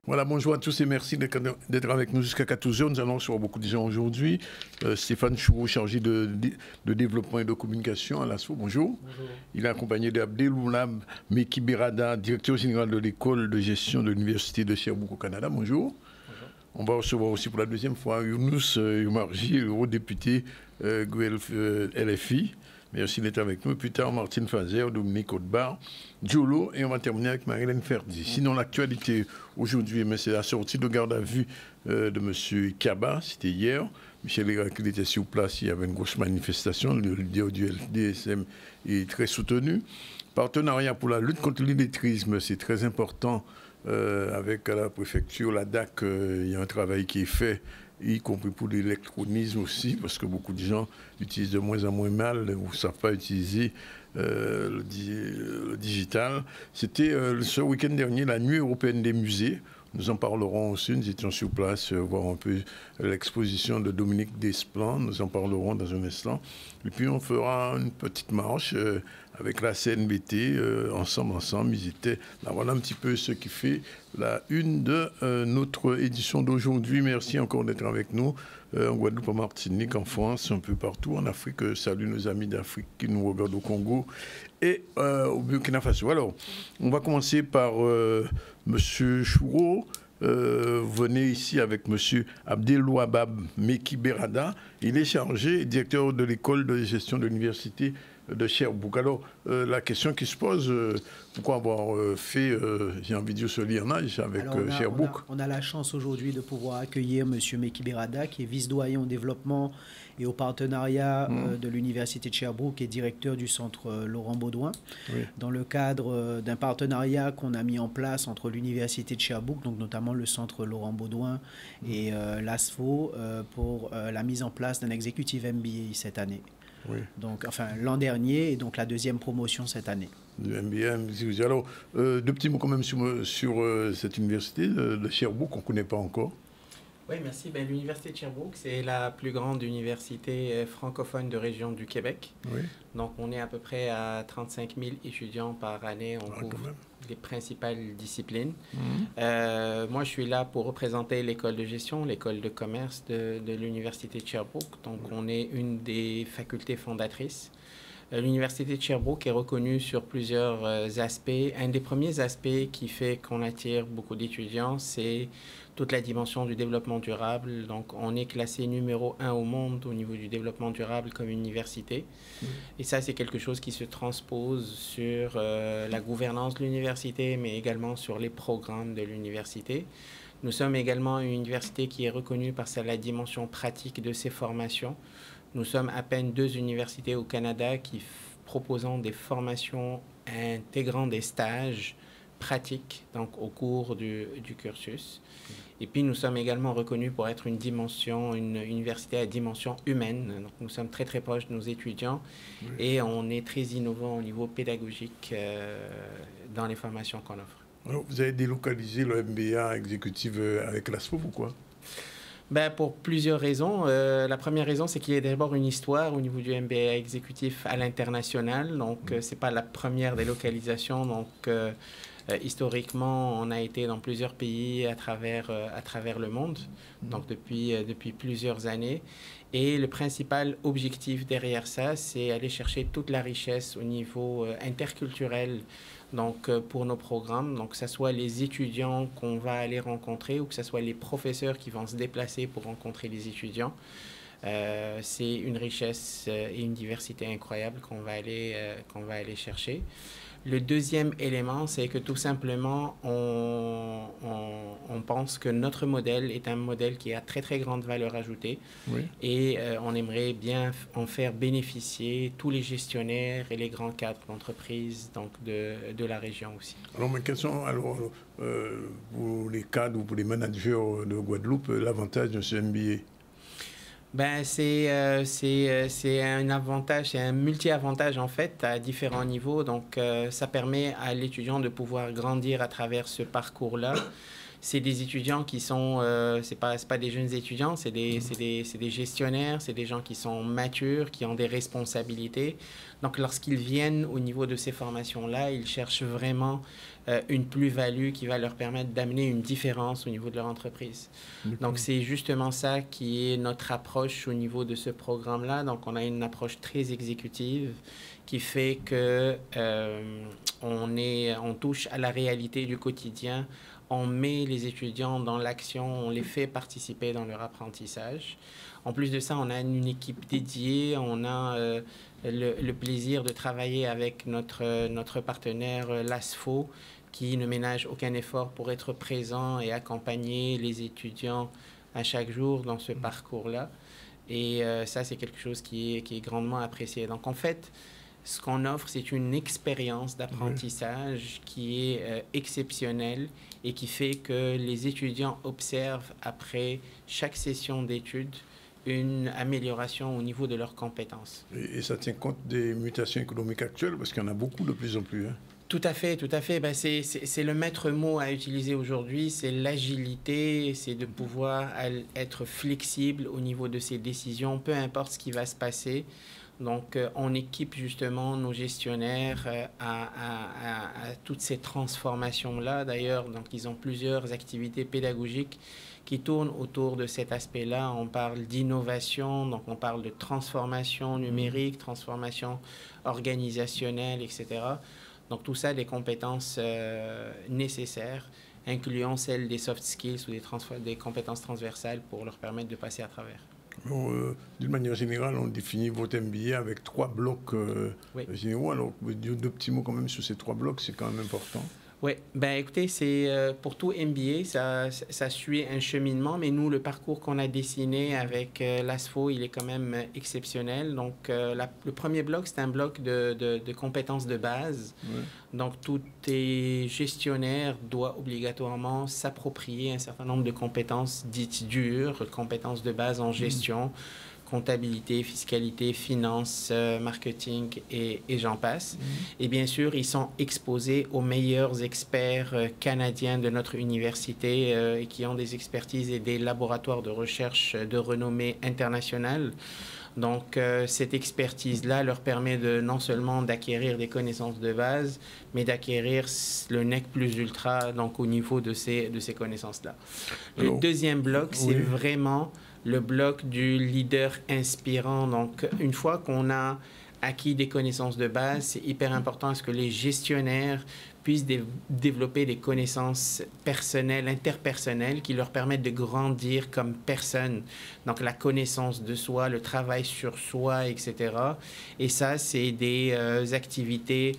Voilà, bonjour à tous et merci d'être avec nous jusqu'à 14 heures. Nous allons recevoir beaucoup de gens aujourd'hui. Stéphane Choureau, chargé de développement et de communication à l'ASFO. Bonjour. Bonjour. Il est accompagné d'Abdeloulab Meki Berada, directeur général de l'école de gestion de l'Université de Sherbrooke au Canada. Bonjour. Bonjour. On va recevoir aussi pour la deuxième fois Younous Youmarji, eurodéputé Guelph LFI. Merci d'être avec nous. Plus tard, Martine Fazer, Dominique Audbar, Diolo, et on va terminer avec Marie-Hélène Ferdi. Sinon, l'actualité aujourd'hui, c'est la sortie de garde à vue de M. Kaba, c'était hier. Michel Héracle était sur place, il y avait une grosse manifestation. Le leader du LDSM est très soutenu. Partenariat pour la lutte contre l'illettrisme, c'est très important. Avec la préfecture, la DAC, il y a un travail qui est fait, y compris pour l'électronisme aussi, parce que beaucoup de gens utilisent de moins en moins mal ou ne savent pas utiliser le digital. C'était ce week-end dernier, la nuit européenne des musées. Nous en parlerons aussi, nous étions sur place, voir un peu l'exposition de Dominique Desplan, nous en parlerons dans un instant. Et puis on fera une petite marche avec la CNBT, ensemble, ils étaient là. Voilà un petit peu ce qui fait la une de notre édition d'aujourd'hui. Merci encore d'être avec nous, en Guadeloupe, en Martinique, en France, un peu partout, en Afrique. Salut nos amis d'Afrique qui nous regardent au Congo et au Burkina Faso. Alors, on va commencer par Monsieur Choureau. Venez ici avec M. Abdelouabab Meki Berada. Il est chargé, directeur de l'école de gestion de l'université de Sherbrooke. Alors, la question qui se pose, pourquoi avoir fait, j'ai envie de dire, ce liernage avec Sherbrooke? On a la chance aujourd'hui de pouvoir accueillir M. Meki Berada, qui est vice-doyen au développement et au partenariat de l'Université de Sherbrooke et directeur du centre Laurent Baudouin, dans le cadre d'un partenariat qu'on a mis en place entre l'Université de Sherbrooke, donc notamment le centre Laurent Baudouin et l'ASFO, pour la mise en place d'un executive MBA cette année. Oui. Donc, enfin, l'an dernier et donc la deuxième promotion cette année. Le MBA. Alors, deux petits mots quand même sur cette université de Sherbrooke qu'on ne connaît pas encore. Oui, merci. L'université de Sherbrooke, c'est la plus grande université francophone de région du Québec. Oui. Donc, on est à peu près à 35 000 étudiants par année. On couvre les principales disciplines. Moi, je suis là pour représenter l'école de gestion, l'école de commerce de l'université de Sherbrooke. Donc, on est une des facultés fondatrices. L'université de Sherbrooke est reconnue sur plusieurs aspects. Un des premiers aspects qui fait qu'on attire beaucoup d'étudiants, c'est toute la dimension du développement durable. Donc, on est classé numéro 1 au monde au niveau du développement durable comme université. Et ça, c'est quelque chose qui se transpose sur la gouvernance de l'université, mais également sur les programmes de l'université. Nous sommes également une université qui est reconnue par la dimension pratique de ses formations. Nous sommes à peine 2 universités au Canada qui proposent des formations intégrant des stages pratiques donc, au cours du cursus. Et puis, nous sommes également reconnus pour être une université à dimension humaine. Donc, nous sommes très, très proches de nos étudiants et on est très innovants au niveau pédagogique dans les formations qu'on offre. Alors, vous avez délocalisé le MBA exécutif avec l'ASFO, pourquoi? Pour plusieurs raisons. La première raison, c'est qu'il y a d'abord une histoire au niveau du MBA exécutif à l'international. Donc, ce n'est pas la première délocalisation. Donc, historiquement, on a été dans plusieurs pays à travers le monde, donc depuis plusieurs années. Et le principal objectif derrière ça, c'est aller chercher toute la richesse au niveau interculturel donc, pour nos programmes, donc que ce soit les étudiants qu'on va aller rencontrer ou que ce soit les professeurs qui vont se déplacer pour rencontrer les étudiants. C'est une richesse et une diversité incroyable qu'on va aller chercher. Le deuxième élément, c'est que tout simplement, on pense que notre modèle est un modèle qui a très, très grande valeur ajoutée. Et on aimerait bien en faire bénéficier tous les gestionnaires et les grands cadres d'entreprise donc de la région aussi. Alors, mais quels sont, pour les cadres ou pour les managers de Guadeloupe, l'avantage de ce MBA? C'est un avantage, c'est un multi-avantage en fait à différents niveaux. Donc, ça permet à l'étudiant de pouvoir grandir à travers ce parcours-là. c'est des étudiants qui sont, c'est pas des jeunes étudiants, c'est des gestionnaires, c'est des gens qui sont matures, qui ont des responsabilités. Donc, lorsqu'ils viennent au niveau de ces formations-là, ils cherchent vraiment une plus-value qui va leur permettre d'amener une différence au niveau de leur entreprise. Donc, c'est justement ça qui est notre approche au niveau de ce programme-là. Donc, on a une approche très exécutive qui fait que on touche à la réalité du quotidien. On met les étudiants dans l'action, on les fait participer dans leur apprentissage. En plus de ça, on a une équipe dédiée, on a le plaisir de travailler avec notre partenaire l'ASFO, qui ne ménage aucun effort pour être présent et accompagner les étudiants à chaque jour dans ce parcours-là. Et ça, c'est quelque chose qui est grandement apprécié. Donc, en fait, ce qu'on offre, c'est une expérience d'apprentissage qui est exceptionnelle et qui fait que les étudiants observent après chaque session d'études une amélioration au niveau de leurs compétences. Et ça tient compte des mutations économiques actuelles, parce qu'il y en a beaucoup de plus en plus. Hein. Tout à fait, tout à fait. Ben, c'est le maître mot à utiliser aujourd'hui, c'est l'agilité, c'est de pouvoir être flexible au niveau de ses décisions, peu importe ce qui va se passer. Donc, on équipe justement nos gestionnaires à toutes ces transformations-là. D'ailleurs, donc, ils ont plusieurs activités pédagogiques qui tournent autour de cet aspect-là. On parle d'innovation, donc on parle de transformation numérique, transformation organisationnelle, etc. Donc, tout ça, des compétences nécessaires, incluant celles des soft skills ou des compétences transversales pour leur permettre de passer à travers. D'une manière générale, on définit votre MBA avec 3 blocs généraux. Alors, deux petits mots quand même sur ces 3 blocs, c'est quand même important. Oui, ben écoutez, c'est pour tout MBA, ça suit un cheminement, mais nous, le parcours qu'on a dessiné avec l'ASFO, il est quand même exceptionnel. Donc, le premier bloc, c'est un bloc de compétences de base. Oui. Donc, tout gestionnaire doit obligatoirement s'approprier un certain nombre de compétences dites dures, compétences de base en gestion. Comptabilité, fiscalité, finance, marketing et j'en passe. Et bien sûr, ils sont exposés aux meilleurs experts canadiens de notre université qui ont des expertises et des laboratoires de recherche de renommée internationale. Donc, cette expertise-là leur permet non seulement d'acquérir des connaissances de base, mais d'acquérir le nec plus ultra donc, au niveau de ces connaissances-là. Le deuxième bloc, c'est vraiment le bloc du leader inspirant. Donc, une fois qu'on a acquis des connaissances de base, c'est hyper important à ce que les gestionnaires puissent développer des connaissances personnelles, interpersonnelles, qui leur permettent de grandir comme personne. Donc, la connaissance de soi, le travail sur soi, etc. Et ça, c'est des activités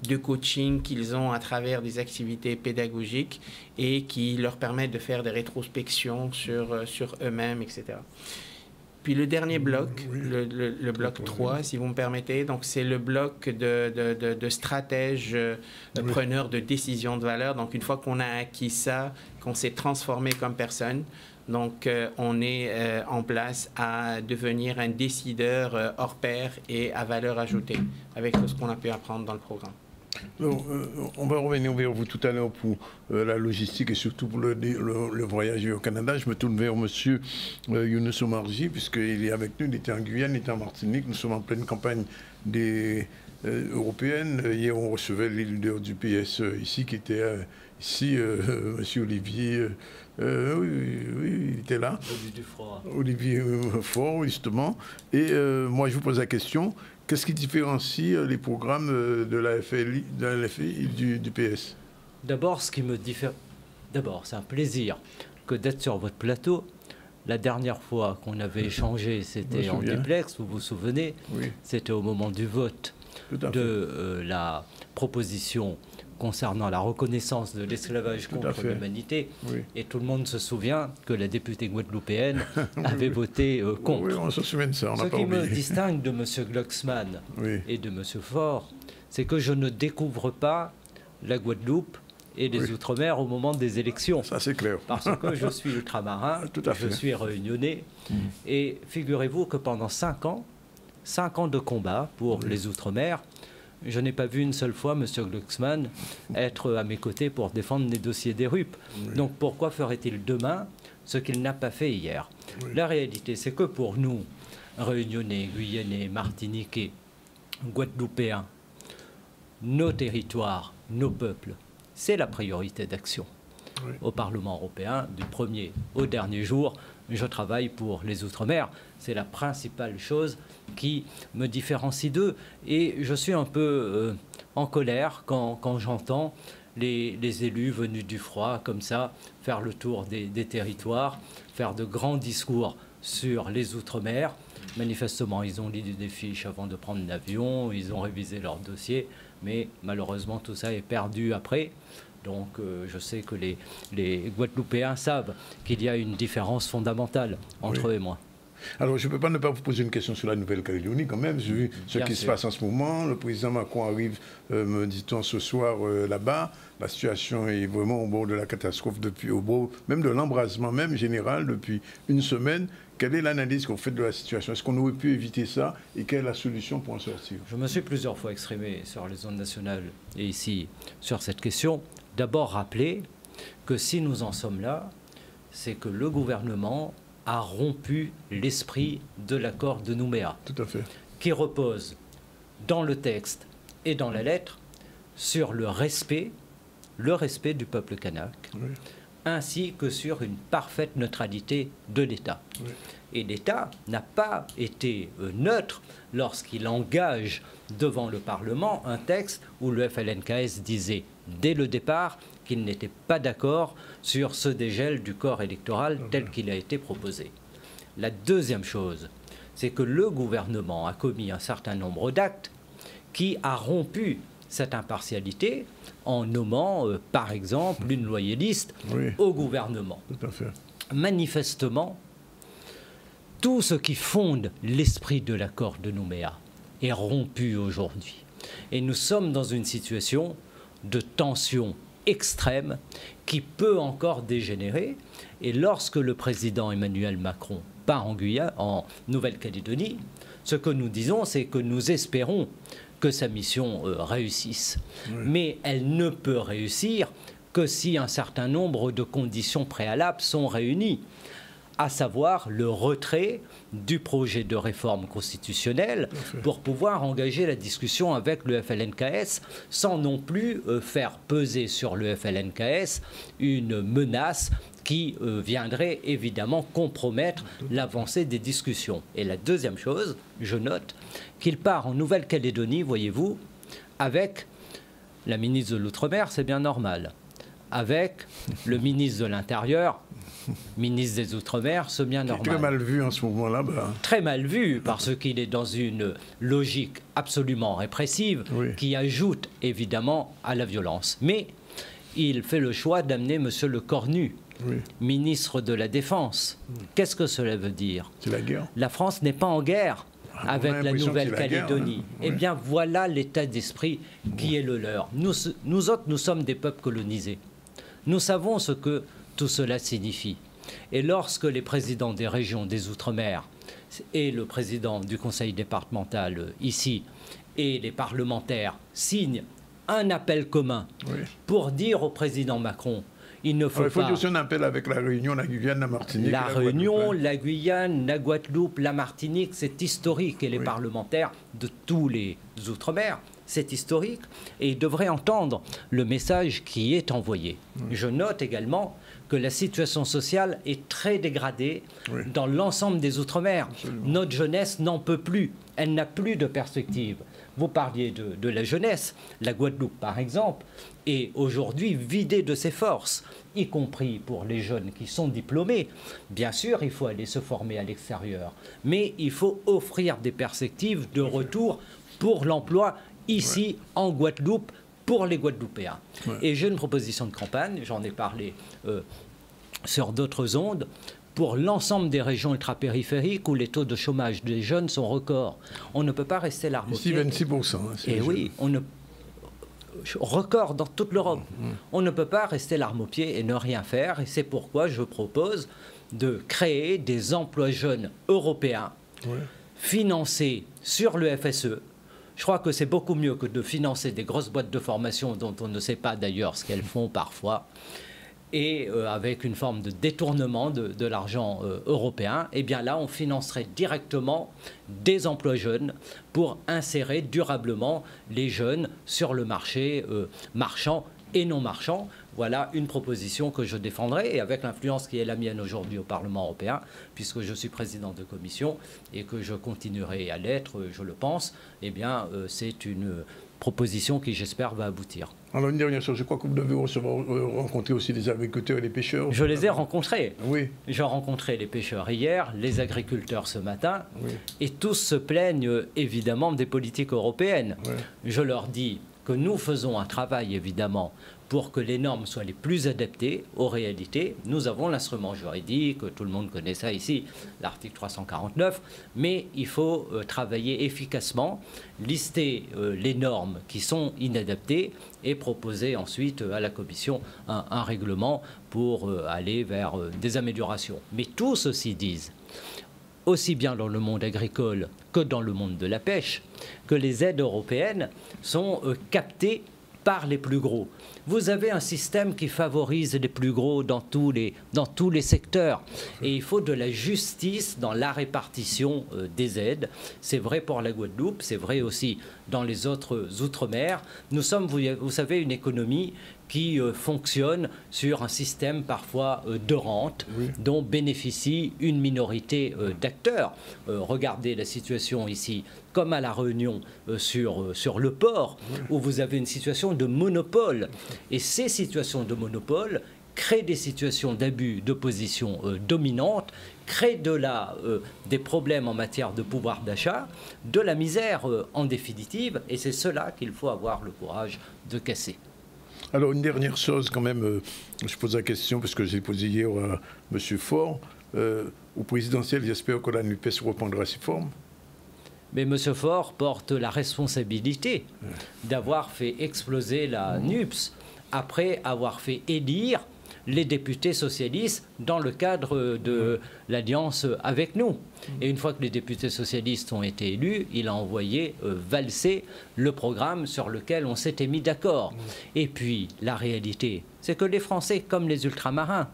de coaching qu'ils ont à travers des activités pédagogiques et qui leur permettent de faire des rétrospections sur eux-mêmes, etc. Puis le dernier bloc, le bloc 3, si vous me permettez, donc c'est le bloc de stratèges preneurs de décisions de valeur. Donc une fois qu'on a acquis ça, qu'on s'est transformé comme personne, donc on est en place à devenir un décideur hors pair et à valeur ajoutée avec tout ce qu'on a pu apprendre dans le programme. Alors, on va revenir vers vous tout à l'heure pour la logistique et surtout pour le voyage au Canada. Je me tourne vers M. Younous Omarjee, puisqu'il est avec nous, il était en Guyane, il était en Martinique. Nous sommes en pleine campagne européenne. Hier, on recevait les leaders du PS ici, qui était ici, M. Olivier. Oui, il était là. Olivier Faure, justement. Et moi, je vous pose la question. Qu'est-ce qui différencie les programmes de la LFI et du PS? D'abord, ce qui me diffère... D'abord, c'est un plaisir que d'être sur votre plateau. La dernière fois qu'on avait échangé, c'était en duplex, vous vous souvenez? Oui. C'était au moment du vote de la proposition concernant la reconnaissance de l'esclavage contre l'humanité. Oui. Et tout le monde se souvient que la députée guadeloupéenne avait voté contre. Oui, on se souvient de ça, on n'a pas oublié. Ce qui me distingue de M. Glucksmann et de M. Faure, c'est que je ne découvre pas la Guadeloupe et les Outre-mer au moment des élections. Ça, c'est clair. Parce que je suis ultramarin, je suis réunionnais. Et figurez-vous que pendant 5 ans de combat pour les Outre-mer, je n'ai pas vu une seule fois M. Glucksmann être à mes côtés pour défendre les dossiers des RUP. Oui. Donc pourquoi ferait-il demain ce qu'il n'a pas fait hier? Oui. La réalité, c'est que pour nous, Réunionnais, Guyanais, Martiniquais, Guadeloupéens, nos territoires, nos peuples, c'est la priorité d'action. Oui. Au Parlement européen, du premier au dernier jour, je travaille pour les Outre-mer. C'est la principale chose qui me différencie d'eux. Et je suis un peu en colère quand j'entends les élus venus du froid, comme ça, faire le tour des territoires, faire de grands discours sur les Outre-mer. Manifestement, ils ont lu des fiches avant de prendre l'avion, ils ont révisé leur dossier, mais malheureusement, tout ça est perdu après. Donc, je sais que les Guadeloupéens savent qu'il y a une différence fondamentale entre eux et moi. Alors, je ne peux pas ne pas vous poser une question sur la Nouvelle-Calédonie quand même. J'ai vu ce qui se passe en ce moment. Le président Macron arrive, me dit-on, ce soir là-bas. La situation est vraiment au bord de la catastrophe, au bord même de l'embrasement même général depuis une semaine. Quelle est l'analyse qu'on fait de la situation? Est-ce qu'on aurait pu éviter ça? Et quelle est la solution pour en sortir? Je me suis plusieurs fois exprimé sur les zones nationales et ici sur cette question. D'abord rappeler que si nous en sommes là, c'est que le gouvernement a rompu l'esprit de l'accord de Nouméa. Tout à fait. Qui repose dans le texte et dans la lettre sur le respect du peuple kanak, oui, ainsi que sur une parfaite neutralité de l'État. Oui. Et l'État n'a pas été neutre lorsqu'il engage devant le Parlement un texte où le FLNKS disait dès le départ qu'il n'était pas d'accord sur ce dégel du corps électoral tel qu'il a été proposé. La deuxième chose, c'est que le gouvernement a commis un certain nombre d'actes qui a rompu cette impartialité en nommant, par exemple, une loyaliste au gouvernement. Tout à fait. Manifestement, tout ce qui fonde l'esprit de l'accord de Nouméa est rompu aujourd'hui. Et nous sommes dans une situation de tension extrême qui peut encore dégénérer. Et lorsque le président Emmanuel Macron part en Nouvelle-Calédonie, ce que nous disons, c'est que nous espérons que sa mission réussisse. Oui. Mais elle ne peut réussir que si un certain nombre de conditions préalables sont réunies, à savoir le retrait du projet de réforme constitutionnelle pour pouvoir engager la discussion avec le FLNKS sans non plus faire peser sur le FLNKS une menace qui viendrait évidemment compromettre l'avancée des discussions. Et la deuxième chose, je note qu'il part en Nouvelle-Calédonie, voyez-vous, avec la ministre de l'Outre-mer, c'est bien normal, avec le ministre de l'Intérieur, ministre des Outre-mer, c'est bien normal. Très mal vu en ce moment-là. Très mal vu, parce qu'il est dans une logique absolument répressive qui ajoute évidemment à la violence. Mais il fait le choix d'amener M. Lecornu, ministre de la Défense. Qu'est-ce que cela veut dire? C'est la guerre. La France n'est pas en guerre avec la Nouvelle-Calédonie. Eh bien, voilà l'état d'esprit qui est le leur. Nous autres, nous sommes des peuples colonisés. Nous savons ce que tout cela signifie. Et lorsque les présidents des régions des Outre-mer et le président du conseil départemental ici et les parlementaires signent un appel commun pour dire au président Macron il ne faut pas... Il faut dire un appel avec la Réunion, la Guyane, la Martinique. La Réunion, la Guyane, la Guadeloupe, la Martinique, c'est historique. Et les parlementaires de tous les Outre-mer, c'est historique. Et ils devraient entendre le message qui est envoyé. Je note également que la situation sociale est très dégradée dans l'ensemble des Outre-mer. Notre jeunesse n'en peut plus. Elle n'a plus de perspective. Vous parliez de la jeunesse. La Guadeloupe, par exemple, est aujourd'hui vidée de ses forces, y compris pour les jeunes qui sont diplômés. Bien sûr, il faut aller se former à l'extérieur, mais il faut offrir des perspectives de retour pour l'emploi ici en Guadeloupe, pour les Guadeloupéens. Et j'ai une proposition de campagne, j'en ai parlé sur d'autres ondes, pour l'ensemble des régions ultrapériphériques où les taux de chômage des jeunes sont records. On ne peut pas rester l'arme au pied. Ici, 26%. Et oui, record dans toute l'Europe. On ne peut pas rester l'arme au pied et ne rien faire. Et c'est pourquoi je propose de créer des emplois jeunes européens financés sur le FSE. Je crois que c'est beaucoup mieux que de financer des grosses boîtes de formation dont on ne sait pas d'ailleurs ce qu'elles font parfois, et avec une forme de détournement de l'argent européen. Eh bien là, on financerait directement des emplois jeunes pour insérer durablement les jeunes sur le marché marchand et non marchand. Voilà une proposition que je défendrai, et avec l'influence qui est la mienne aujourd'hui au Parlement européen, puisque je suis président de commission et que je continuerai à l'être, je le pense, eh bien c'est une proposition qui, j'espère, va aboutir. Alors, une dernière chose, je crois que vous devez rencontrer aussi les agriculteurs et les pêcheurs. Je les ai rencontrés. Oui. J'ai rencontré les pêcheurs hier, les agriculteurs ce matin, oui. Et tous se plaignent évidemment des politiques européennes. Oui. Je leur dis que nous faisons un travail évidemment pour que les normes soient les plus adaptées aux réalités. Nous avons l'instrument juridique, tout le monde connaît ça ici, l'article 349, mais il faut travailler efficacement, lister les normes qui sont inadaptées et proposer ensuite à la Commission un règlement pour aller vers des améliorations. Mais tous ceux-ci disent, aussi bien dans le monde agricole que dans le monde de la pêche, que les aides européennes sont captées par les plus gros. Vous avez un système qui favorise les plus gros dans tous les secteurs. Et il faut de la justice dans la répartition des aides. C'est vrai pour la Guadeloupe, c'est vrai aussi dans les autres outre-mer. Nous sommes, vous savez, une économie qui fonctionne sur un système parfois de rente, oui, dont bénéficie une minorité d'acteurs. Regardez la situation ici, comme à La Réunion, sur le port, oui, où vous avez une situation de monopole. Et ces situations de monopole créent des situations d'abus de position dominante, créent des problèmes en matière de pouvoir d'achat, de la misère en définitive, et c'est cela qu'il faut avoir le courage de casser. Alors, une dernière chose, quand même, je pose la question, parce que j'ai posé hier à M. Faure, au présidentiel, j'espère que la NUPES reprendra ses formes. Mais M. Faure porte la responsabilité d'avoir fait exploser la NUPES après avoir fait élire les députés socialistes dans le cadre de l'alliance avec nous. Et une fois que les députés socialistes ont été élus, il a envoyé valser le programme sur lequel on s'était mis d'accord. Et puis, la réalité, c'est que les Français, comme les ultramarins,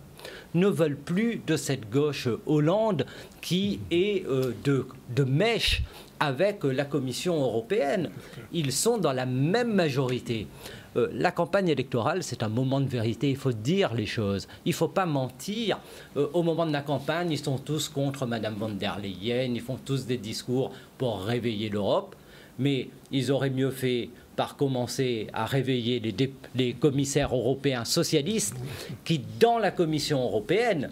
ne veulent plus de cette gauche Hollande qui est de mèche avec la Commission européenne. Ils sont dans la même majorité. La campagne électorale, c'est un moment de vérité, il faut dire les choses. Il ne faut pas mentir. Au moment de la campagne, ils sont tous contre Mme von der Leyen, ils font tous des discours pour réveiller l'Europe, mais ils auraient mieux fait par commencer à réveiller les commissaires européens socialistes qui, dans la Commission européenne,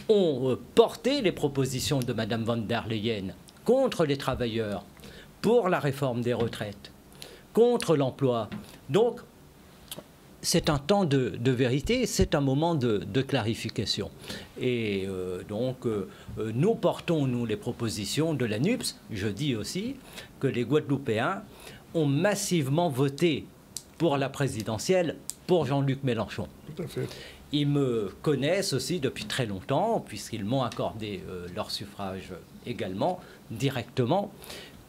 ont porté les propositions de Mme von der Leyen contre les travailleurs, pour la réforme des retraites, contre l'emploi. Donc, c'est un temps de vérité, c'est un moment de clarification. Et nous portons, nous, les propositions de la NUPES. Je dis aussi que les Guadeloupéens ont massivement voté pour la présidentielle pour Jean-Luc Mélenchon. Tout à fait. Ils me connaissent aussi depuis très longtemps, puisqu'ils m'ont accordé leur suffrage également, directement.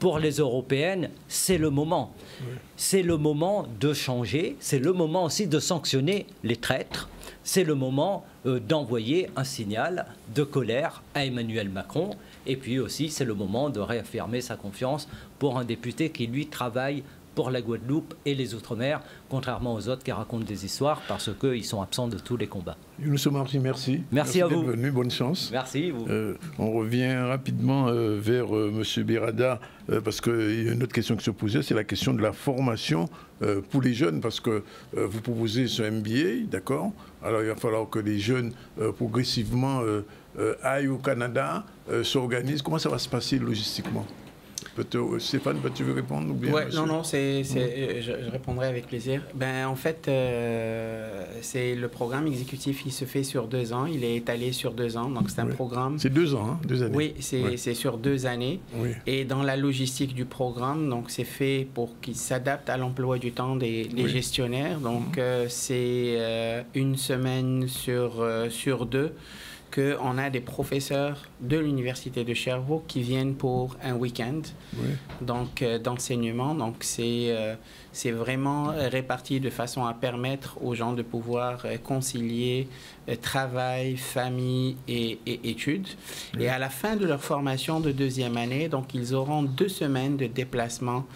Pour les européennes, c'est le moment. Oui. C'est le moment de changer, c'est le moment aussi de sanctionner les traîtres, c'est le moment d'envoyer un signal de colère à Emmanuel Macron, et puis aussi c'est le moment de réaffirmer sa confiance pour un député qui, lui, travaille pour la Guadeloupe et les Outre-mer, contrairement aux autres qui racontent des histoires parce qu'ils sont absents de tous les combats. Younous Omarji, merci. Merci à vous. D'être venu, bonne chance. Merci. Vous. On revient rapidement vers M. Birada, parce qu'il y a une autre question qui se posait, c'est la question de la formation pour les jeunes, parce que vous proposez ce MBA, d'accord? Alors il va falloir que les jeunes, progressivement, aillent au Canada, s'organisent. Comment ça va se passer logistiquement? Stéphane, tu veux répondre ou bien? Ouais, non, je répondrai avec plaisir. En fait, c'est le programme exécutif, il se fait sur 2 ans, il est étalé sur 2 ans, donc c'est un programme... C'est 2 ans, hein, 2 années. Oui, c'est sur 2 années. Oui. Et dans la logistique du programme, donc c'est fait pour qu'il s'adapte à l'emploi du temps des gestionnaires. Donc c'est 1 semaine sur 2. qu'on a des professeurs de l'Université de Sherbrooke qui viennent pour un week-end d'enseignement. Donc, c'est vraiment réparti de façon à permettre aux gens de pouvoir concilier travail, famille et études. Oui. Et à la fin de leur formation de 2e année, donc, ils auront 2 semaines de déplacement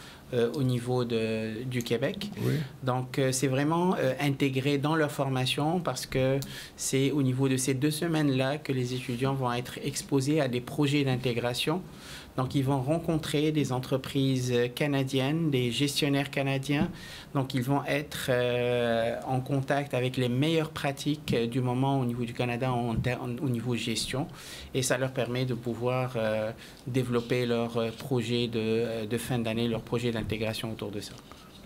au niveau du Québec. Oui. Donc, c'est vraiment intégré dans leur formation parce que c'est au niveau de ces 2 semaines-là que les étudiants vont être exposés à des projets d'intégration. Donc, ils vont rencontrer des entreprises canadiennes, des gestionnaires canadiens. Donc, ils vont être en contact avec les meilleures pratiques du moment au niveau du Canada au niveau gestion. Et ça leur permet de pouvoir développer leur projet de fin d'année, leur projet d'intégration autour de ça.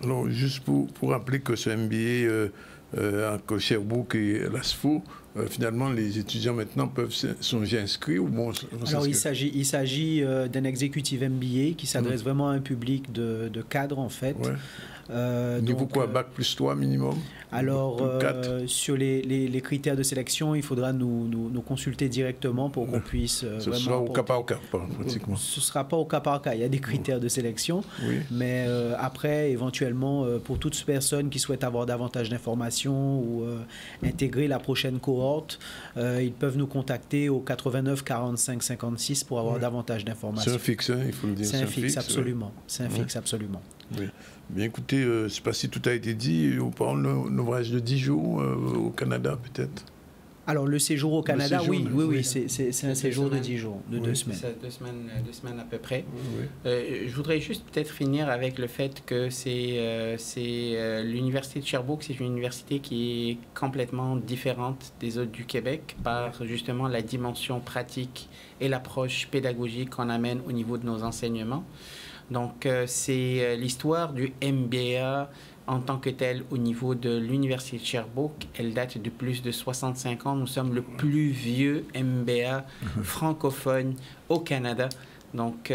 Alors, juste pour rappeler que ce MBA à Sherbrooke et l'ASFO, finalement, les étudiants maintenant sont inscrits ou bon, alors, il s'agit d'un executive MBA qui s'adresse vraiment à un public de cadres, en fait. Ouais. Niveau quoi, bac plus 3 minimum? Alors, sur les critères de sélection, il faudra nous consulter directement pour qu'on puisse... Ce sera au cas par cas, pratiquement. Ce ne sera pas au cas par cas. Il y a des critères de sélection. Oui. Mais après, éventuellement, pour toute personne qui souhaite avoir davantage d'informations ou intégrer la prochaine cohorte, ils peuvent nous contacter au 89 45 56 pour avoir davantage d'informations. C'est un fixe, hein, il faut le dire. C'est un fixe, absolument. C'est un fixe, absolument. Oui. Bien écoutez, je ne sais pas si tout a été dit, on parle d'un voyage de 10 jours au Canada peut-être. Alors le séjour au Canada, oui, c'est un séjour de 10 jours, de 2 semaines. C'est 2 semaines à peu près. Oui. Je voudrais juste peut-être finir avec le fait que l'Université de Sherbrooke, c'est une université qui est complètement différente des autres du Québec par justement la dimension pratique et l'approche pédagogique qu'on amène au niveau de nos enseignements. Donc, c'est l'histoire du MBA en tant que tel au niveau de l'Université de Sherbrooke. Elle date de plus de 65 ans. Nous sommes le plus vieux MBA francophone au Canada. Donc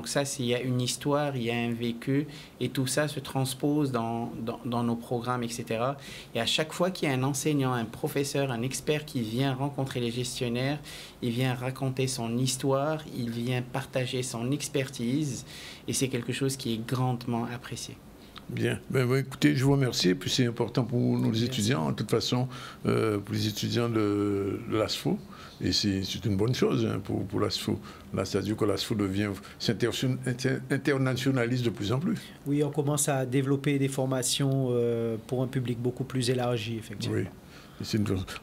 ça, il y a une histoire, il y a un vécu, et tout ça se transpose dans nos programmes, etc. Et à chaque fois qu'il y a un enseignant, un professeur, un expert qui vient rencontrer les gestionnaires, il vient raconter son histoire, il vient partager son expertise, et c'est quelque chose qui est grandement apprécié. Bien. Écoutez, je vous remercie. Et puis c'est important pour nous les étudiants, de toute façon, pour les étudiants de l'ASFO. Et c'est une bonne chose hein, pour l'ASFO. Là, c'est-à-dire que l'ASFO internationalise de plus en plus. Oui, on commence à développer des formations pour un public beaucoup plus élargi, effectivement. Oui.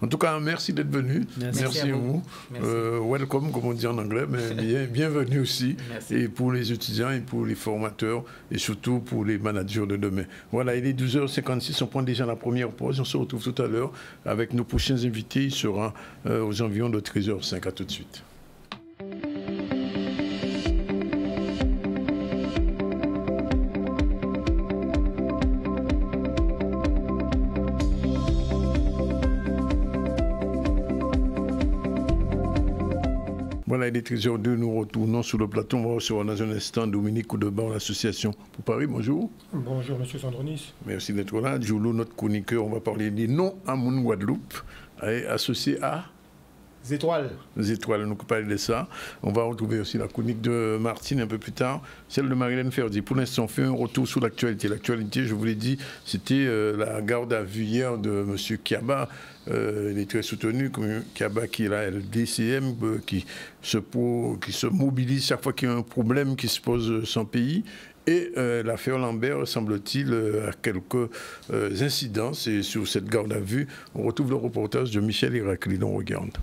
En tout cas, merci d'être venu. Merci à vous. Welcome, comme on dit en anglais, mais bienvenue aussi. Merci. Et pour les étudiants et pour les formateurs et surtout pour les managers de demain. Voilà, il est 12h56, on prend déjà la première pause. On se retrouve tout à l'heure avec nos prochains invités. Il sera aux environs de 13h05. À tout de suite. Voilà, il est 13h02, nous retournons sur le plateau. On va recevoir dans un instant Dominique Coudeba, l'association pour Paris. Bonjour. Bonjour, monsieur Sandronis. Merci d'être là. Jolo, notre chroniqueur, on va parler des noms à mon Guadeloupe, associés à les étoiles. Les étoiles, on nous parle de ça. On va retrouver aussi la chronique de Martine un peu plus tard, celle de Marilène Ferdi. Pour l'instant, on fait un retour sur l'actualité. L'actualité, je vous l'ai dit, c'était la garde à vue hier de M. Kiaba. Il est très soutenu, comme Kiaba qui est la LDCM, qui se mobilise chaque fois qu'il y a un problème qui se pose son pays. Et l'affaire Lambert, semble-t-il, a quelques incidences. Et sur cette garde à vue, on retrouve le reportage de Michel Héraclide. On regarde.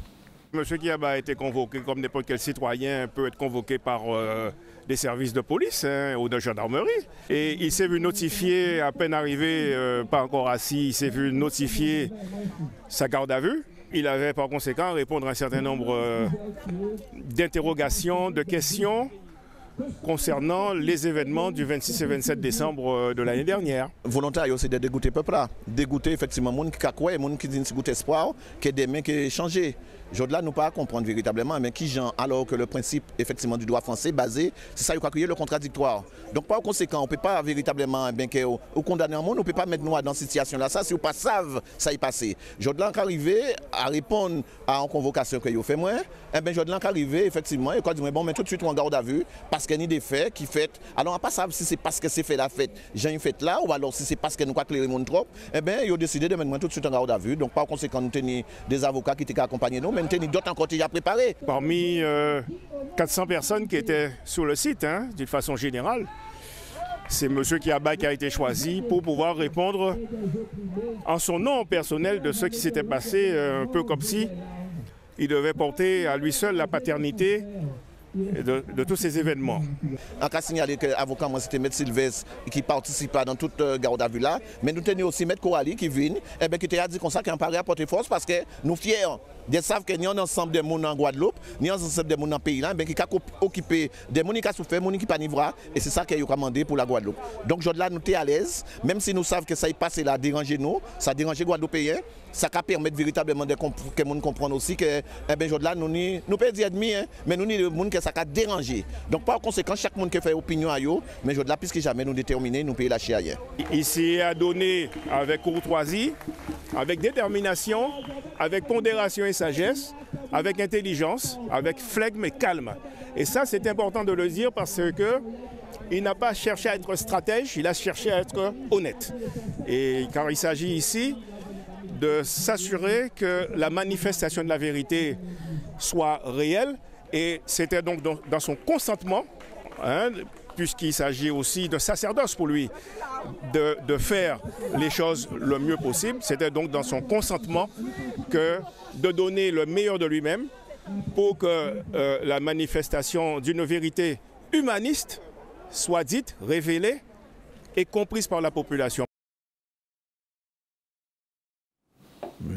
Monsieur Kiaba a été convoqué comme n'importe quel citoyen peut être convoqué par des services de police ou de gendarmerie. Et il s'est vu notifier, à peine arrivé, pas encore assis, il s'est vu notifier sa garde à vue. Il avait par conséquent à répondre à un certain nombre d'interrogations, de questions concernant les événements du 26 et 27 décembre de l'année dernière. Volontaire, c'est de dégoûter le peuple là. Dégoûter effectivement les gens qui croient, les gens qui disent goûter espoir, que demain qui changé. Aujourd'hui, nous ne pouvons pas comprendre véritablement, mais qui gens, alors que le principe effectivement du droit français basé, c'est ça, il faut créer le contradictoire. Donc par conséquent, on ne peut pas véritablement condamner un monde, on ne peut pas mettre nous dans cette situation-là. Ça, si vous ne savez pas, ça y passé. Aujourd'hui, on arrivé à répondre à une convocation que vous faites moi, aujourd'hui, on arrivé effectivement, et quand dit bon, mais tout de suite on garde à vue parce qu'il y a des faits qui fait. Alors on ne peut pas savoir si c'est parce que c'est fait la fête, j'ai une fête là, ou alors si c'est parce que nous croyons que les monde trop. Ils ont décidé de mettre tout de suite en garde à vue. Donc par conséquent, nous tenons des avocats qui étaient accompagnés nous. Nous avons d'autres encore déjà préparés. Parmi 400 personnes qui étaient sur le site, d'une façon générale, c'est M. Kiaba qui a été choisi pour pouvoir répondre en son nom personnel de ce qui s'était passé, un peu comme si il devait porter à lui seul la paternité de tous ces événements. En cas signalé que l'avocat, moi, c'était M. Sylvestre qui participa dans toute garde à vue là, mais nous tenions aussi M. Coralie qui vient, qui a dit comme ça qu'il paraît à porter force parce que nous fiers. Ils savent que nous avons ensemble des gens en Guadeloupe, nous avons ensemble des gens dans le pays là, qui ont occupé des gens qui ont souffert, des gens qui n'ont pas nivra, et c'est ça qu'ils ont commandé pour la Guadeloupe. Donc aujourd'hui, nous sommes à l'aise, même si nous savons que ça y passe là, déranger nous, ça dérange les Guadeloupéens, ça peut permettre véritablement que les gens comprennent aussi que aujourd'hui, nous pas dire ennemis, mais nous sommes des gens ça a dérangé. Donc par conséquent, chaque monde qui fait opinion à eux, mais aujourd'hui, plus que jamais, nous déterminés, nous payons la chia hier. Ici, à donner avec courtoisie, avec détermination, avec pondération et sagesse, avec intelligence, avec flegme et calme. Et ça, c'est important de le dire parce qu'il n'a pas cherché à être stratège, il a cherché à être honnête. Et car il s'agit ici de s'assurer que la manifestation de la vérité soit réelle. Et c'était donc dans son consentement, puisqu'il s'agit aussi de sacerdoce pour lui, de faire les choses le mieux possible. C'était donc dans son consentement que de donner le meilleur de lui-même pour que la manifestation d'une vérité humaniste soit dite, révélée et comprise par la population.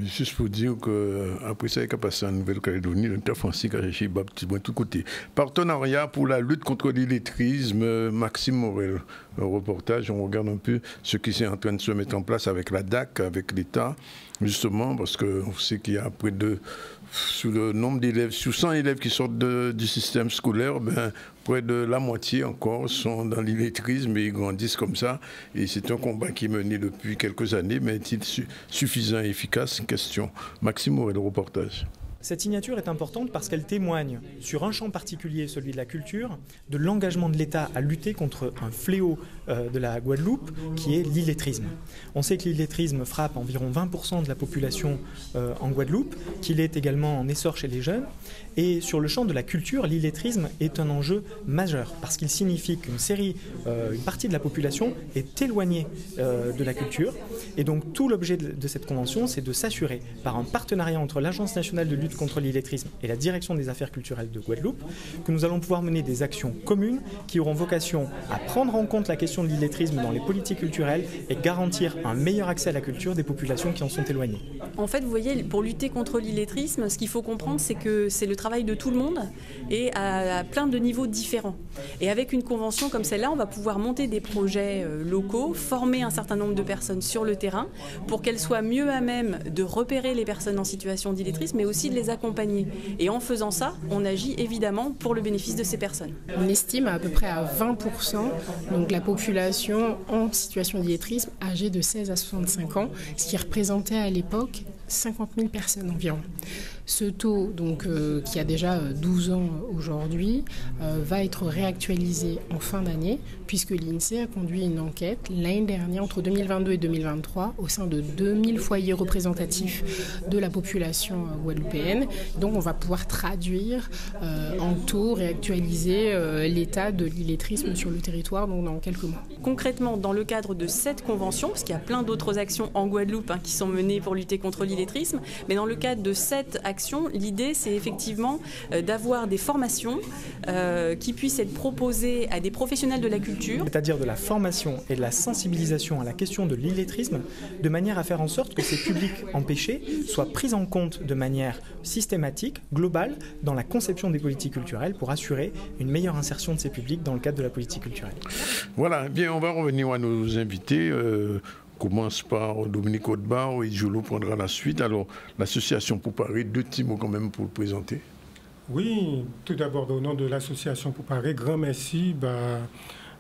Juste pour dire qu'après ça, il y a passé en Nouvelle-Calédonie, l'interfranci qui a cherché de tous côtés. Partenariat pour la lutte contre l'illettrisme, Maxime Morel. Un reportage, on regarde un peu ce qui est en train de se mettre en place avec la DAC, avec l'État, justement, parce qu'on sait qu'il y a près de, sur le nombre d'élèves, sur 100 élèves qui sortent du système scolaire, près de la moitié encore sont dans l'illettrisme et ils grandissent comme ça. Et c'est un combat qui est mené depuis quelques années, mais est-il suffisant et efficace? Question. Maxime Morel, le reportage. Cette signature est importante parce qu'elle témoigne, sur un champ particulier, celui de la culture, de l'engagement de l'État à lutter contre un fléau de la Guadeloupe, qui est l'illettrisme. On sait que l'illettrisme frappe environ 20% de la population en Guadeloupe, qu'il est également en essor chez les jeunes. Et sur le champ de la culture, l'illettrisme est un enjeu majeur, parce qu'il signifie une partie de la population est éloignée de la culture. Et donc tout l'objet de cette convention, c'est de s'assurer, par un partenariat entre l'Agence nationale de lutte contre l'illettrisme et la direction des affaires culturelles de Guadeloupe, que nous allons pouvoir mener des actions communes qui auront vocation à prendre en compte la question de l'illettrisme dans les politiques culturelles et garantir un meilleur accès à la culture des populations qui en sont éloignées. En fait, vous voyez, pour lutter contre l'illettrisme, ce qu'il faut comprendre, c'est que c'est le travail de tout le monde et à plein de niveaux différents. Et avec une convention comme celle-là, on va pouvoir monter des projets locaux, former un certain nombre de personnes sur le terrain pour qu'elles soient mieux à même de repérer les personnes en situation d'illettrisme, mais aussi de les accompagner. Et en faisant ça, on agit évidemment pour le bénéfice de ces personnes. On estime à peu près à 20% donc la population en situation d'illettrisme âgée de 16 à 65 ans, ce qui représentait à l'époque 50 000 personnes environ. Ce taux, donc, qui a déjà 12 ans aujourd'hui, va être réactualisé en fin d'année, puisque l'INSEE a conduit une enquête l'année dernière, entre 2022 et 2023, au sein de 2000 foyers représentatifs de la population guadeloupéenne. Donc on va pouvoir traduire en taux, réactualiser l'état de l'illettrisme sur le territoire donc, dans quelques mois. Concrètement, dans le cadre de cette convention, parce qu'il y a plein d'autres actions en Guadeloupe qui sont menées pour lutter contre l'illettrisme, mais dans le cadre de cette action action, l'idée c'est effectivement d'avoir des formations qui puissent être proposées à des professionnels de la culture. C'est-à-dire de la formation et de la sensibilisation à la question de l'illettrisme, de manière à faire en sorte que ces publics empêchés soient pris en compte de manière systématique, globale, dans la conception des politiques culturelles pour assurer une meilleure insertion de ces publics dans le cadre de la politique culturelle. Voilà, bien, on va revenir à nos invités. Commence par Dominique Haute-Barre et Jolo prendra la suite. Alors, l'association Pour Paris, 2 petits mots quand même pour le présenter. Oui, tout d'abord au nom de l'association Pour Paris, grand merci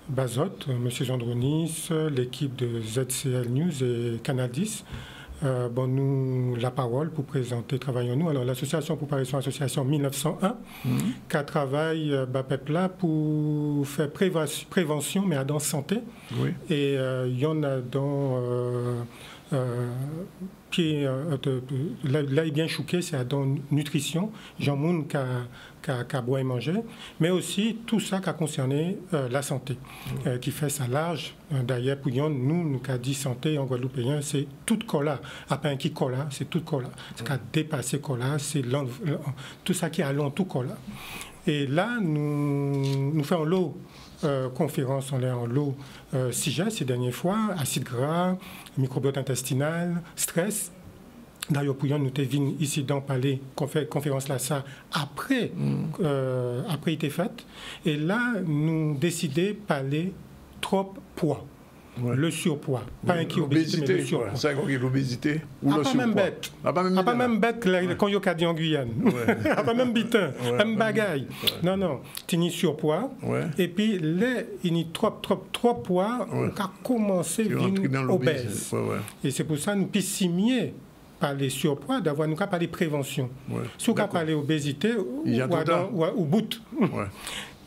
Bazot, M. Zandronis, l'équipe de ZCL News et Canal 10. Nous la parole pour présenter Travaillons-nous. Alors l'association Pour Paris, c'est une association 1901 qui travaille là pour faire prévention mais à dans santé. Oui. Et il y en a dans qui là est bien chouqué, c'est dans nutrition, Jean Moun qui boit et manger, mais aussi tout ça qui a concerné la santé, qui fait ça large. D'ailleurs, pour nous qui a dit santé en Guadeloupéen, c'est tout cola. Après un qui cola, c'est tout cola. Ce qui a dépassé cola, c'est tout ça qui est allant tout cola. Et là, nous faisons l'eau. Conférence en l'eau CIGES ces dernières fois, acide gras, microbiote intestinal, stress. D'ailleurs, pour nous avons ici dans le palais, conférence là, ça, après il était fait. Et là, nous décidons de parler trop poids. Ouais. Le surpoids. Pas un qui obésité, mais le surpoids. Ouais. Ça, l'obésité ou le surpoids. Pas même bête quand il y a dit en Guyane. Pas même bitin, même bagaille. Non, tu as surpoids. Ouais. Et puis, là, il y a trop poids, on a commencé à devenir obèse. Ouais. Et c'est pour ça que nous puissions par les surpoids, d'avoir nous parler prévention. Ouais. Si on parler obésité ou bout. Ouais.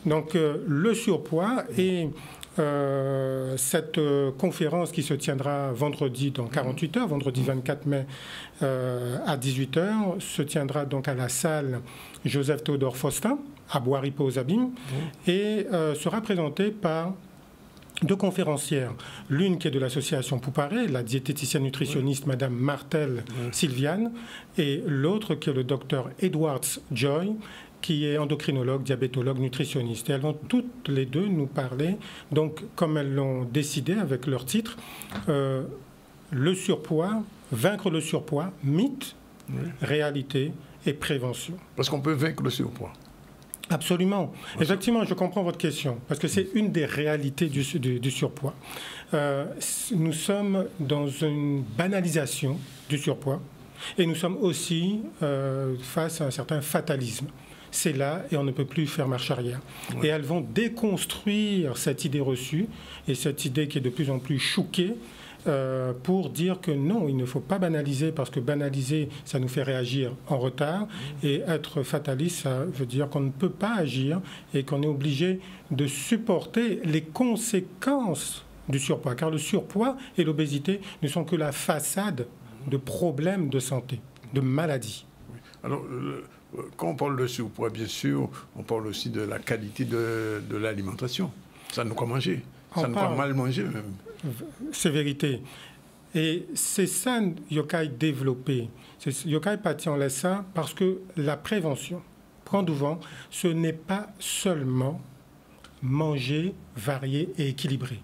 Donc, le surpoids et cette conférence qui se tiendra vendredi dans 48 heures, vendredi 24 mai à 18 heures, se tiendra donc à la salle Joseph Théodore Faustin à Bois-Ripaud aux Abîmes et sera présentée par 2 conférencières. L'une qui est de l'association Pour Paris, la diététicienne nutritionniste Madame Martel Sylviane, et l'autre qui est le docteur Edwards Joy, qui est endocrinologue, diabétologue, nutritionniste. Et elles vont toutes les 2 nous parler, donc comme elles l'ont décidé avec leur titre, le surpoids, vaincre le surpoids, mythe, réalité et prévention. Parce qu'on peut vaincre le surpoids. Absolument. Effectivement, je comprends votre question, parce que c'est une des réalités du surpoids. Nous sommes dans une banalisation du surpoids et nous sommes aussi face à un certain fatalisme. C'est là et on ne peut plus faire marche arrière. Ouais. Et elles vont déconstruire cette idée reçue et cette idée qui est de plus en plus chouquée pour dire que non, il ne faut pas banaliser parce que banaliser, ça nous fait réagir en retard et être fataliste, ça veut dire qu'on ne peut pas agir et qu'on est obligé de supporter les conséquences du surpoids. Car le surpoids et l'obésité ne sont que la façade de problèmes de santé, de maladies. Oui. Alors, quand on parle de surpoids, bien sûr, on parle aussi de la qualité de l'alimentation. Ça nous quoi manger. Ça nous quoi mal manger même. C'est vérité. Et c'est ça Yokai développé. Yokai parti en laisse ça parce que la prévention, prendre du vent, ce n'est pas seulement manger, varié et équilibré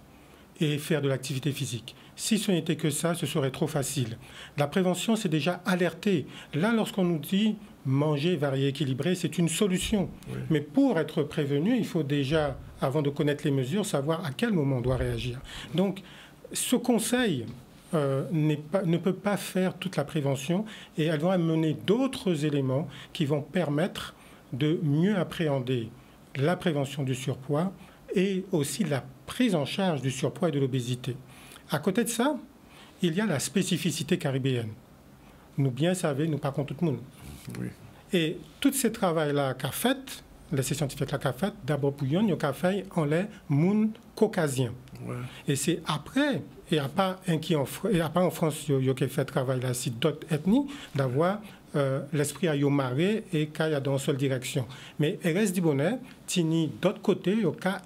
et faire de l'activité physique. Si ce n'était que ça, ce serait trop facile. La prévention, c'est déjà alerter. Là, lorsqu'on nous dit manger, varié, équilibré, c'est une solution. Oui. Mais pour être prévenu, il faut déjà, avant de connaître les mesures, savoir à quel moment on doit réagir. Donc, ce conseil ne peut pas faire toute la prévention et elle va amener d'autres éléments qui vont permettre de mieux appréhender la prévention du surpoids et aussi la prise en charge du surpoids et de l'obésité. À côté de ça, il y a la spécificité caribéenne. Nous bien savons, nous parlons tout le monde. Oui. Et tous ces travaux-là qu'a fait, les scientifiques qu'a fait, d'abord pour yon, qu'a fait en les moun caucasiens. Ouais. Et c'est après, et à part en France, il qui fait travail là, si d'autres ethnies, d'avoir l'esprit à yomaré et qu'il y a dans une seule direction. Mais il reste du bonheur, tini d'autre côté, il a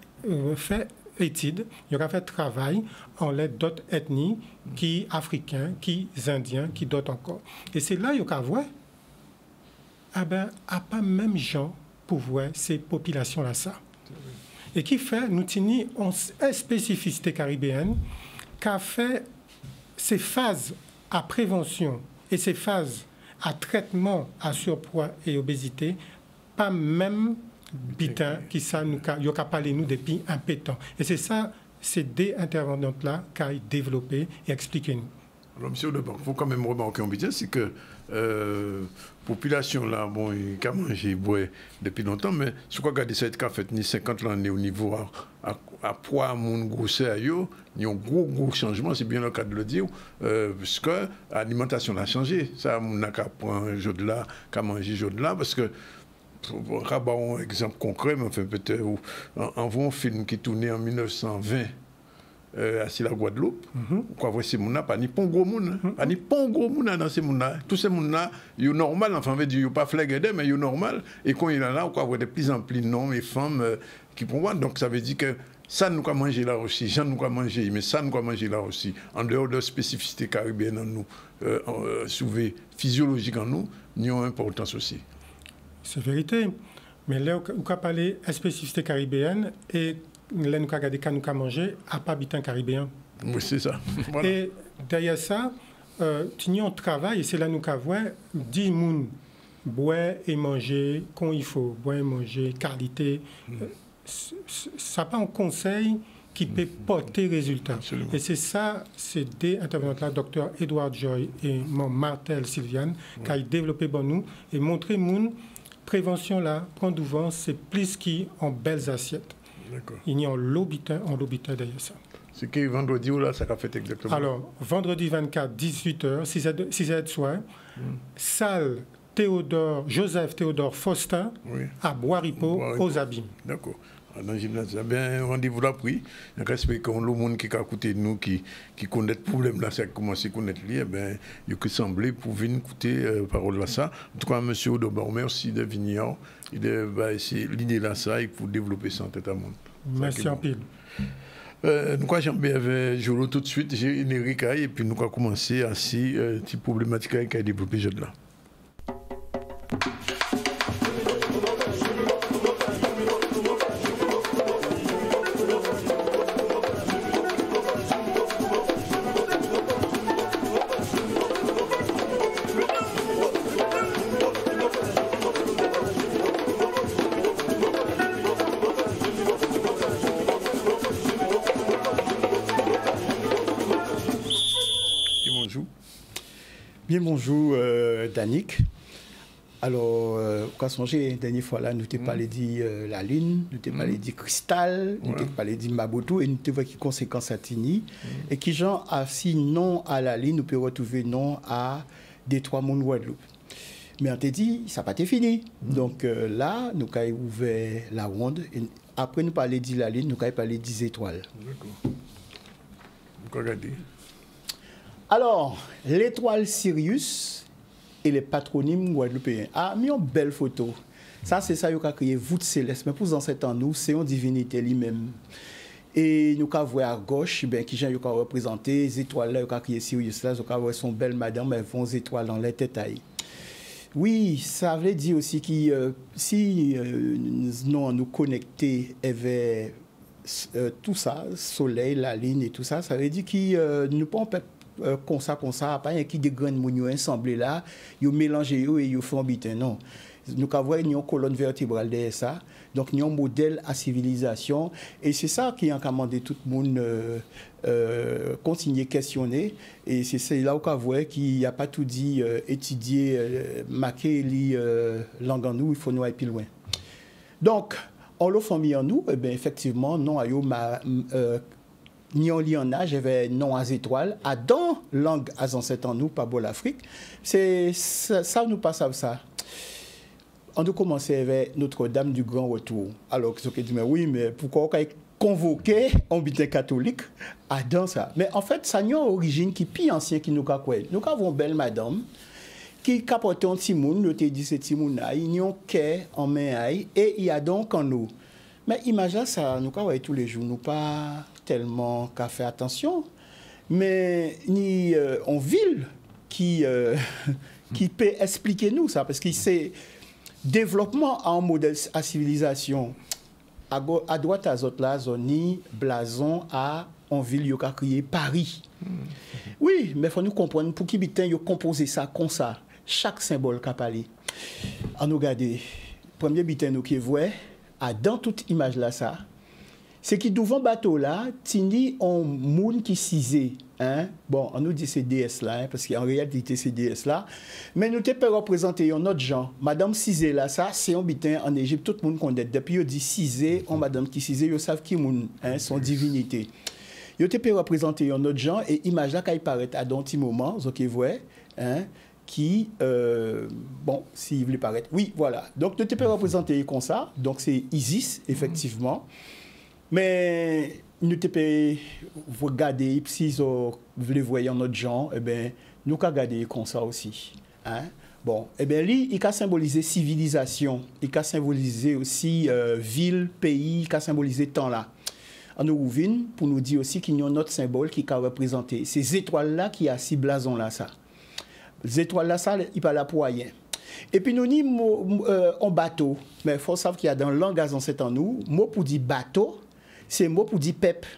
fait études, il a fait travail en l'aide d'autres ethnies, qui africains, qui indiens, qui d'autres encore. Et c'est là qu'il y a ah ben, à pas même gens pour voir ces populations-là ça. Et qui fait, nous tenons une spécificité caribéenne, qui a fait ces phases à prévention et ces phases à traitement à surpoids et obésité, pas même bitin qui ça nous a parlé nous depuis un peu de temps. Et c'est ça, ces deux intervenantes-là qui ont développé et expliqué nous. Alors, monsieur Lebon, il faut quand même remarquer en bitin, c'est que population là, bon, il a mangé, boit depuis longtemps, mais je crois que cette qu'a fait ni 50 l'année au niveau à poids, mon grosseur, il y a un gros changement, c'est bien le cas de le dire, parce que l'alimentation a changé. Ça, on a qu'à prendre un jour de là, qu'à manger un jour de là, parce que pour avoir un exemple concret, mais enfin peut-être, un film qui tournait en 1920. À la Guadeloupe, quoi voir ces gens-là, pas ni pas gros monde, pas ni pas gros monde dans ces gens-là. Tous ces gens-là, ils sont normal, enfin, veut dire, ils sont pas flagués, mais ils sont normal. Et quand ils sont là, on va voir de plus en plus d'hommes et femmes qui pourront voir. Donc ça veut dire que ça nous a mangé là aussi, ça nous a mangé, mais ça nous a mangé là aussi. En dehors de la spécificité caribéenne en nous, souvent physiologique en nous, nous avons une importance aussi. C'est vérité. Mais là, on a parlé de spécificité caribéenne et là, nous avons regardé quand nous avons mangé à pas habitant caribéen. Oui, c'est ça. Voilà. Et derrière ça, nous travaillons et c'est là nous avons 10 personnes boire et manger quand il faut, boire et manger, qualité. Ça pas un conseil qui peut porter résultat. Absolument. Et c'est ça, c'est des intervenants-là, Dr Edward Joy et mon Martel Sylviane, qui ont développé pour nous et montré mon prévention là, prendre du vent, c'est plus qu'en belles assiettes. Il y a un lobitin derrière ça. C'est que vendredi ou là, ça a fait exactement? Alors, vendredi 24, 18h, 6h de soir, salle Joseph Théodore Faustin, à Bois-Ripeau, aux Abîmes. D'accord. Dans le gymnase, bien, rendez-vous là pris. J'espère que le monde qui a écouté nous, qui connaît le problème là, c'est commencer à connaître lui, ben, il peut sembler pour venir écouter parole là ça. En tout cas, monsieur Audobon, merci de venir. Il c'est l'idée là ça, il faut développer ça en tête à monde. Merci en pile. Nous allons jamber avec Jolo tout de suite, j'ai une Erika et puis nous allons commencer à ces petites problématiques qui a développé jeune là. Bien, bonjour, Danick. Alors, quand songez, la dernière fois, là, nous t'ai parlé de la lune, nous t'ai parlé de cristal, nous t'ai parlé de Maboto, et nous t'ai vu qui conséquences à Tini, et qui, genre, si non à la lune, nous pouvons retrouver non à Détroit Moun Guadeloupe. Mais on t'a dit, ça n'a pas été fini. Donc là, nous avons ouvert la ronde, et après nous parler de la lune, nous avons parlé des étoiles. D'accord. Vous regardez. Alors, l'étoile Sirius et les patronymes guadeloupéens. Ah, mis une belle photo. Ça, c'est ça, qui a créé voûte céleste. Mais pour en temps, nous, c'est une divinité lui-même. Et nous avons vu à gauche, ben, qui j'ai représenté les étoiles là, qui a créé Sirius là, nous avons vu son belle madame, elles font des étoiles dans les têtes. Oui, ça veut dire aussi que si nous connectés avec tout ça, soleil, la lune et tout ça, ça veut dire que nous pouvons comme ça, pas qui des grandes mounions assemblées là, ils mélangent et ils font bitin, non. Nous avons une colonne vertébrale derrière ça, donc nous avons un modèle à civilisation, et c'est ça qui a commandé tout le monde continuer à questionner, et c'est là où on voit qu'il n'y a pas tout dit, étudier, marquer les langues en nous, il faut nous aller plus loin. Donc, on l'a fait en nous, et bien effectivement, non, ni en lionnage, j'avais non à étoiles, à dans langue à ancêtres en nous, pas beau l'Afrique. C'est ça, nous passe à ça. On a commencé avec Notre-Dame du Grand Retour. Alors, ce qui dit, mais oui, mais pourquoi on a convoqué un bitin catholique à dans ça? Mais en fait, ça a une origine qui est plus ancienne que nous avons. Nous avons une belle madame qui capote un timoun, le dit ce timoun, il y a un quai en main, et il y a donc en nous. Mais imagine ça, nous avons tous les jours, nous pas tellement qu'à faire attention, mais ni en ville qui peut expliquer nous ça, parce que c'est Développement en modèle à civilisation, à droite à zot là, zoni, blason à en ville, yo ka crié Paris. Oui, mais il faut nous comprendre pour qui bitin yo composé ça comme ça. Chaque symbole qu'a parlé. On nous regarde, premier bitin nous qui voit, dans toute image là ça, c'est qui devant bateau là, tini on moun qui cisé. Hein? Bon, on nous dit c'est DS là, hein, parce qu'en réalité c'est DS là. Mais nous te représenter un autre genre. Madame Cisé là, ça, c'est un bitin en Égypte, tout le monde connaît. Depuis, on dit Cisé, on madame qui Cisé, ils savent qui moun, hein, son divinité. Ils te représenter un autre genre, et image là, quand il paraît à d'un petit moment, vous voyez, hein, qui, bon, s'il voulait paraître. Oui, voilà. Donc, tu te représenter comme ça. Donc, c'est Isis, effectivement. Mais nous te regarder, si vous voulez voir un autre genre, eh bien, nous avons regardé comme ça aussi. Hein? Bon, eh bien, lui, il a symbolisé civilisation, il a symbolisé aussi ville, pays, il a symbolisé temps là. On nous ouvre pour nous dire aussi qu'il y a un autre symbole qui a représenté. Ces étoiles-là qui a six blasons là, ça. Les étoiles-là, ça, il parle pour rien. Et puis nous disons en bateau, mais il faut savoir qu'il y a dans le langage ancêtre en nous, mot pour dire bateau, c'est mot pour dire peuple.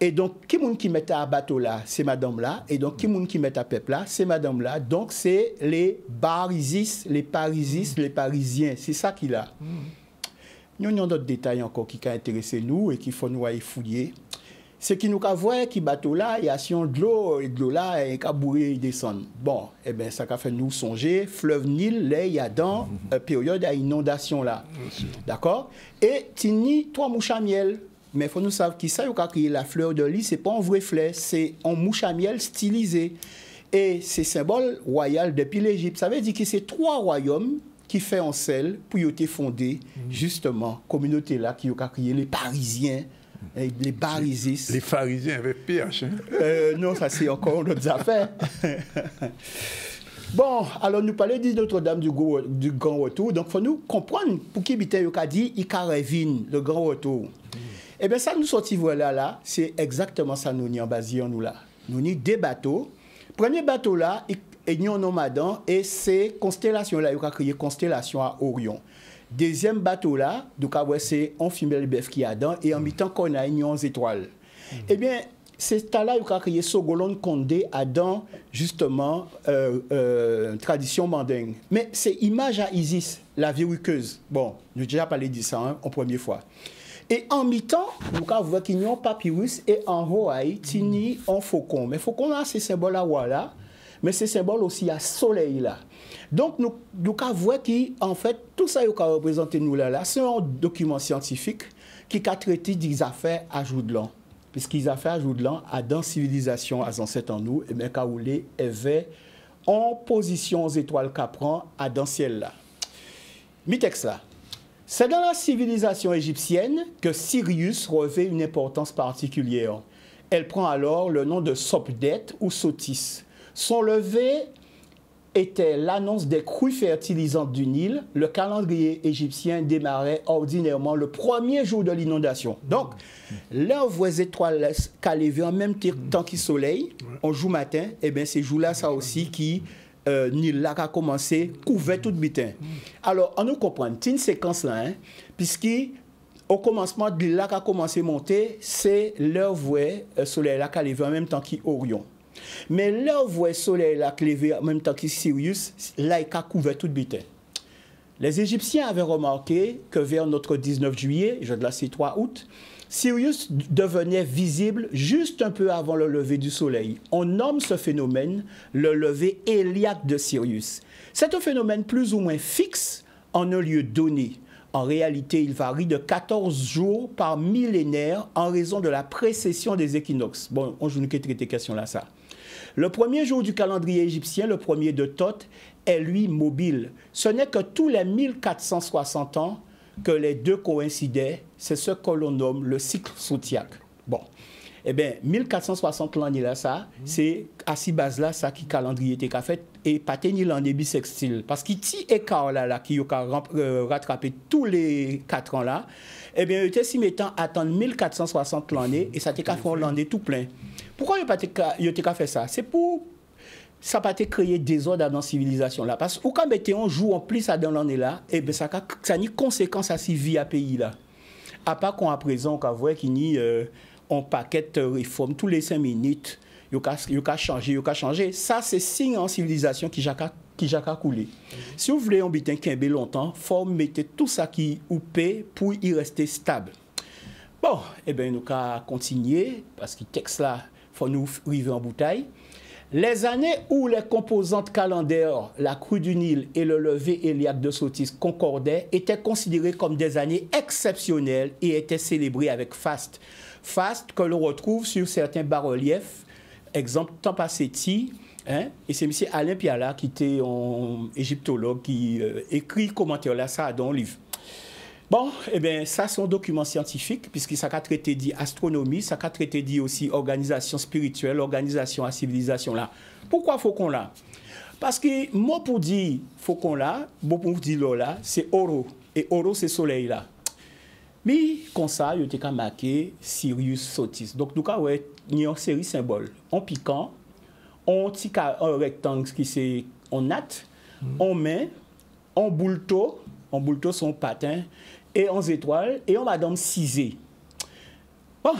Et donc, qui met à bateau là, c'est madame là. Et donc, qui met à peuple là, c'est madame là. Donc, c'est les Barisis, les Parisis, les Parisiens. C'est ça qu'il a. Nous avons d'autres détails encore qui intéressent nous et qu'il faut nous aller fouiller. C'est qu'il nous a vu que bateau là, il y a sion de l'eau, et de l'eau là, et qu'à bourrer, il descend. Bon, eh bien, ça a fait nous songer, fleuve Nil, là, il y a dans période d'inondation là. D'accord? Et tini, trois mouches à miel. Mais il faut nous savoir qui ça, il a créé la fleur de lis, ce n'est pas un vrai fleur, c'est un mouche à miel stylisé. Et c'est symbole royal depuis l'Égypte. Ça veut dire que c'est trois royaumes qui font en sel pour y être fondé, justement, communauté là, qui a créé les Parisiens, les Barisis. Les Pharisiens avec PH. Hein? Non, ça c'est encore une autre affaire. Bon, alors nous parlons de Notre-Dame du Grand Retour. Donc, il faut nous comprendre pour qui il a dit Icarevine, le Grand Retour. Eh bien, ça nous sortit voilà là, c'est exactement ça nous n'y en basé nous là. Nous n'y des bateaux. Premier bateau là, il y a un nomadan et c'est constellation là, il a créé constellation à Orion. Deuxième bateau là, donc c'est un femelle bœuf qui a dedans et en mi-temps qu'on a une étoile. Eh bien, c'est là qu'il a créé Sogolon Condé à dans justement tradition mandingue. Mais c'est image à Isis, la verruqueuse. Bon, nous déjà parlé de ça hein, en première fois. Et en mi-temps, nous avons qu'il y a un papyrus et en haut, il y a un faucon. Mais faucon là, c'est symbole à voilà, mais c'est symbole aussi à soleil là. Donc nous avons qu'en fait, tout ça qui a représenté nous là, c'est un document scientifique qui a traité des affaires à Joudelan. Puisqu'ils ont fait à Joudelan, à dans civilisation, à ancêtres en nous, et bien qu'à rouler, avait en position aux étoiles qu'apprend à dans ciel là. Mi-texte là. C'est dans la civilisation égyptienne que Sirius revêt une importance particulière. Elle prend alors le nom de Sopdet ou Sotis. Son lever était l'annonce des crues fertilisantes du Nil. Le calendrier égyptien démarrait ordinairement le premier jour de l'inondation. Donc, là, vous voyez étoiles qu'à lever en même temps que le soleil, on joue matin, et bien ces jours-là, ça aussi qui... Nil là a commencé couvert tout bitin. Alors, on nous comprend, c'est une séquence là, hein, puisqu'au commencement de là a commencé à monter, c'est leur voie soleil là qui a levé en même temps qu'Orion. Mais leur voie soleil là qui a levé en même temps que Sirius, là il a couvert tout bitin. Les Égyptiens avaient remarqué que vers notre 19 juillet, je de la c'est 3 août, Sirius devenait visible juste un peu avant le lever du soleil. On nomme ce phénomène le lever héliaque de Sirius. C'est un phénomène plus ou moins fixe en un lieu donné. En réalité, il varie de 14 jours par millénaire en raison de la précession des équinoxes. Bon, on joue une traité question là ça. Le premier jour du calendrier égyptien, le premier de Thoth, est lui mobile. Ce n'est que tous les 1460 ans que les deux coïncidaient, c'est ce que l'on nomme le cycle zodiaque. Bon, eh bien, 1460 l'année là, ça, c'est à ces bases-là, ça qui calendrier était fait, et pas tenir l'année bisextile. Parce qu'il y a écart là, qui a rattrapé tous les 4 ans là, eh bien, il était si mettant attendre 1460 l'année, et ça t'a fait l'année tout plein. Pourquoi il n'a pas fait ça? C'est pour ça n'a pas été créé désordre dans la civilisation là. Parce que quand on joue en plus dans l'année là, et ben ça a une conséquence à la vie à pays là. À part qu'on à présent, on voit qu'il y a un paquet de réformes tous les 5 minutes, il y a changé. Ça, c'est signe en civilisation qui a coulé. Si vous voulez un bitin qui est longtemps, il faut mettre tout ça qui ou paie pour y rester stable. Bon, eh bien, nous allons continuer, parce que le texte là, il faut nous arriver en bouteille. Les années où les composantes calendaires, la crue du Nil et le lever héliaque de Sotis concordaient, étaient considérées comme des années exceptionnelles et étaient célébrées avec faste. Faste que l'on retrouve sur certains bas-reliefs, exemple Tampaseti, et c'est M. Alain Piala qui était un égyptologue qui écrit commentaire là, ça dans le livre. Bon, eh bien, ça, c'est un document scientifique, puisque ça a traité d'astronomie, ça a traité dit aussi organisation spirituelle, organisation à civilisation là. Pourquoi faut qu'on l'a? Parce que moi, pour dire faut qu'on l'a, moi, pour dire là, c'est Oro. Et Oro, c'est soleil là. Mais, comme ça, il y a marqué Sirius Sotis. Donc, nous avons une série symbole. En piquant, on tique un rectangle qui c'est en natte, on met, en boulto son patin, et en étoile, et en madame cisée. Bon,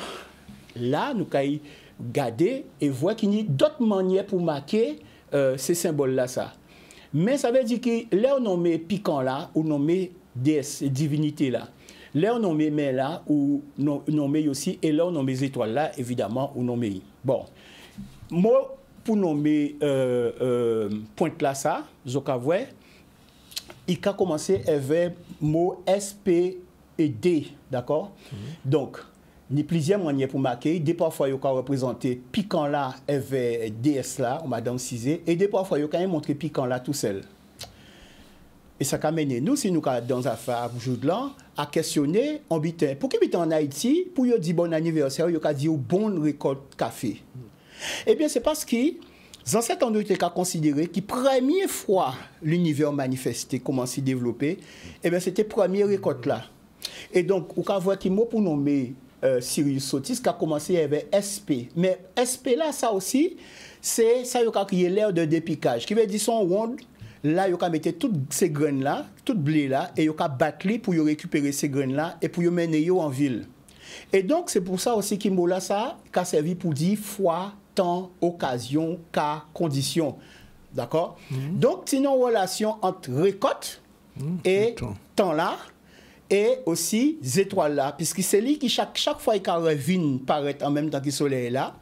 là, nous allons regarder et voir qu'il y a d'autres manières pour marquer ces symboles-là. Ça. Mais ça veut dire que là, on nomme piquant là, ou nomme déesse, divinité là. Là, on nomme main là, ou nomme aussi, et là, on nomme étoiles là, évidemment, ou nomme. Bon, moi, pour nommer pointe là, ça, je vois. Il a commencé avec le mot SP et D, d'accord? Donc, il y a plusieurs manières pour marquer. Des parfois, il y a représenté piquant là avec DS là, ou Madame Cizé, et des parfois, il y a montré piquant là tout seul. Et ça a mené nous, si nous sommes dans l'affaire aujourd'hui, à questionner en bitin. Pour qui en Haïti, pour dire bon anniversaire, il y a dit bon récolte café. Eh bien, c'est parce que les ancêtres ont été considérés que la première fois l'univers manifesté commencé à développer, eh c'était la première récolte là. Et donc, on peut voir qu'il mot pour nommer Sirius Sotis qui a commencé avec SP. Mais SP là, ça aussi, c'est ça qui est l'air de dépiquage. Qui veut dire son ronde, là, il a mettre toutes ces graines là, toutes blé là, et il a battre pour récupérer ces graines là et pour mener en ville. Et donc, c'est pour ça aussi qu'il mot là, ça, qui a servi pour dire foi, temps, occasion, cas, condition. D'accord? Donc, c'est une relation entre récolte et temps là, et aussi étoiles là, puisque c'est lui qui, chaque fois qu'il revient paraître en même temps que le soleil est là,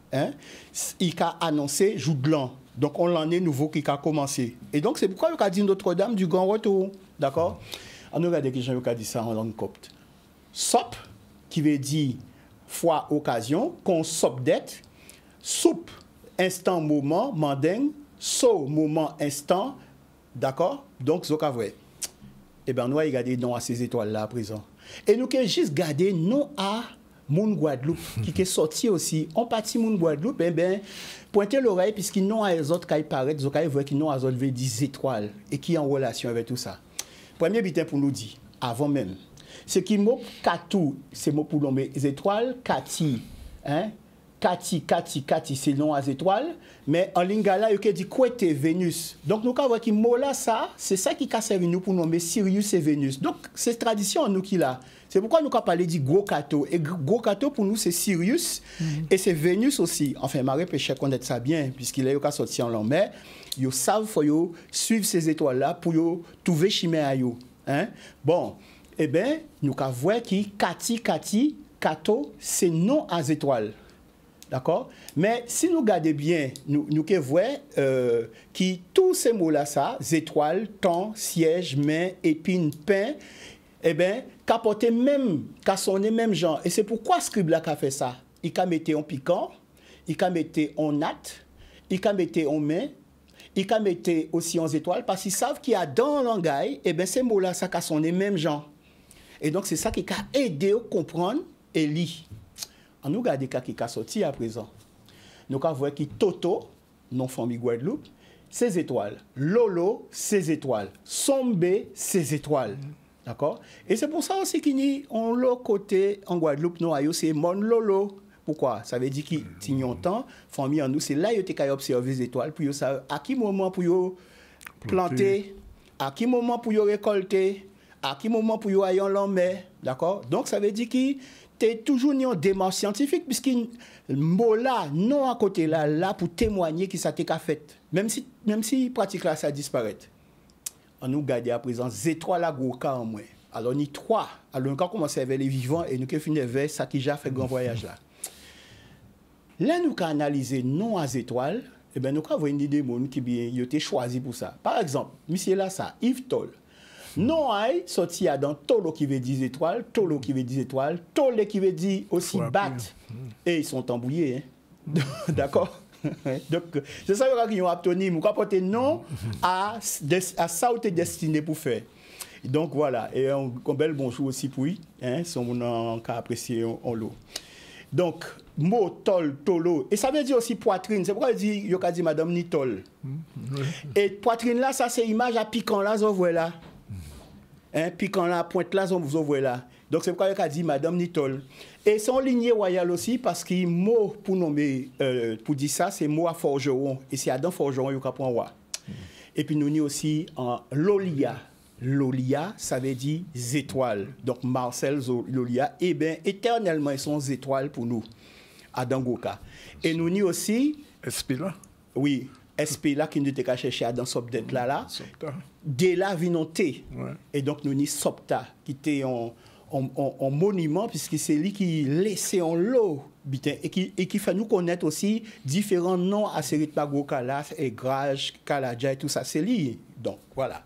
il a annoncé jour de l'an. Donc, on l'en est nouveau qui a commencé. Et donc, c'est pourquoi il a dit Notre-Dame du Grand Retour. D'accord? On regarde les gens qui ont dit ça en langue copte. Sop, qui veut dire foi, occasion, qu'on sop d'être. Soupe, instant, moment, manding, so, moment, instant, d'accord? Donc, c'est vrai. Eh bien, nous allons regarder non à ces étoiles-là à présent. Et nous allons juste garder non à Moun Guadeloupe, qui est sorti aussi. En partie Moun Guadeloupe, eh bien, pointez l'oreille, puisqu'ils n'ont à les autres qui paraissent, ils voient qu'ils n'ont à enlever 10 étoiles et qui est en relation avec tout ça. Premier bitin pour nous dire, avant même, c'est qu'il mot Katou, c'est mot pour nommer les étoiles, Kati, hein? Kati, c'est non à étoiles, mais en lingala, il y a dit Kwete, Vénus. Donc, nous avons qui mot là, ça, c'est ça qui a servi nous pour nommer Sirius et Vénus. Donc, c'est tradition en nous qui là. C'est pourquoi nous avons parlé du gros Kato. Et gros Kato, pour nous, c'est Sirius et c'est Vénus aussi. Enfin, Marie Péché connaître ça bien, puisqu'il est sorti en l'an. Mais, ils savent qu'il faut suivre ces étoiles-là pour trouver chemin à eux. Hein? Bon, eh bien, nous avons vu que Kato, c'est non à étoiles. D'accord? Mais si nous regardons bien, nous voyons que tous ces mots-là, ça, étoiles, temps, siège, main, épine, pain, eh bien, capoter même, qu'a sonné même genre. Et c'est pourquoi Scribla a fait ça. Il a mis en piquant, il a mis en natte, il a mis en main, il a mis aussi en étoiles, parce qu'ils savent qu'il y a dans le langage, eh bien, ces mots-là, ça a sonné même genre. Et donc, c'est ça qui a aidé à comprendre et lire. On nous regarde qui a sorti à présent. Nous avons que Toto, non famille Guadeloupe, ses étoiles. Lolo, ses étoiles. Sombe, ses étoiles. D'accord? Et c'est pour ça aussi qu'il y a un lot côté en Guadeloupe, c'est Mon Lolo. Pourquoi? Ça veut dire qu'il y a un temps, famille en nous, c'est là que tu as observé les étoiles, pour savoir à quel moment pour planter, à quel moment pour récolter, à quel moment pour aller en mer, d'accord? Donc ça veut dire que tu es toujours dans une démarche scientifique, puisque mot là, non à côté là pour témoigner que ça t'est fait. Même si pratique là, ça disparaît. On nous garde à présent, les étoiles là, gros cas en moins. Alors, nous trois. Alors, nous avons commencé avec les vivants et nous avons fini avec ça qui a fait grand voyage là. Là, nous avons analysé non aux étoiles, et bien, nous avons une idée de monde qui ont été choisi pour ça. Par exemple, monsieur là, ça, Yves Toll. Non, il sorti dans Tolo qui veut 10 étoiles, Tolo qui veut 10 étoiles, Tole qui veut dire aussi battre. Et ils sont embrouillés. Hein? D'accord? Donc, c'est ça qu'ils ont obtenu. Nous avons porté non à ça où tu es destiné pour faire. Donc voilà, et un bel bonjour aussi pour lui, hein, si on a apprécié en l'eau. Donc, mot tol, tolo, et ça veut dire aussi poitrine, c'est pourquoi il a dit madame ni tol. Et poitrine là, ça c'est image à piquant là, vous voyez là. Hein, piquant là, pointe là, vous voyez là. Donc c'est pourquoi il a dit madame ni tol. Et son lignée royale aussi, parce que mot pour nommer, pour dire ça, c'est mot à forgeron. Et c'est Adam forgeron, il a pris un roi. Et puis nous avons aussi en Lolia. Lolia, ça veut dire étoiles. Donc, Marcel Lolia, eh bien, éternellement, ils sont étoiles pour nous, à Dangoka. Et nous avons aussi... Espila? Oui, Espila qui nous était cherché à dans Sopdet là. De la vinonté. Ouais. Et donc, nous avons Sopta, qui était en monument, puisque c'est lui qui laissait en l'eau, et qui fait nous connaître aussi différents noms à Sérit Pagoka, là, et Grage, Kaladja et tout ça, c'est lui. Donc, voilà.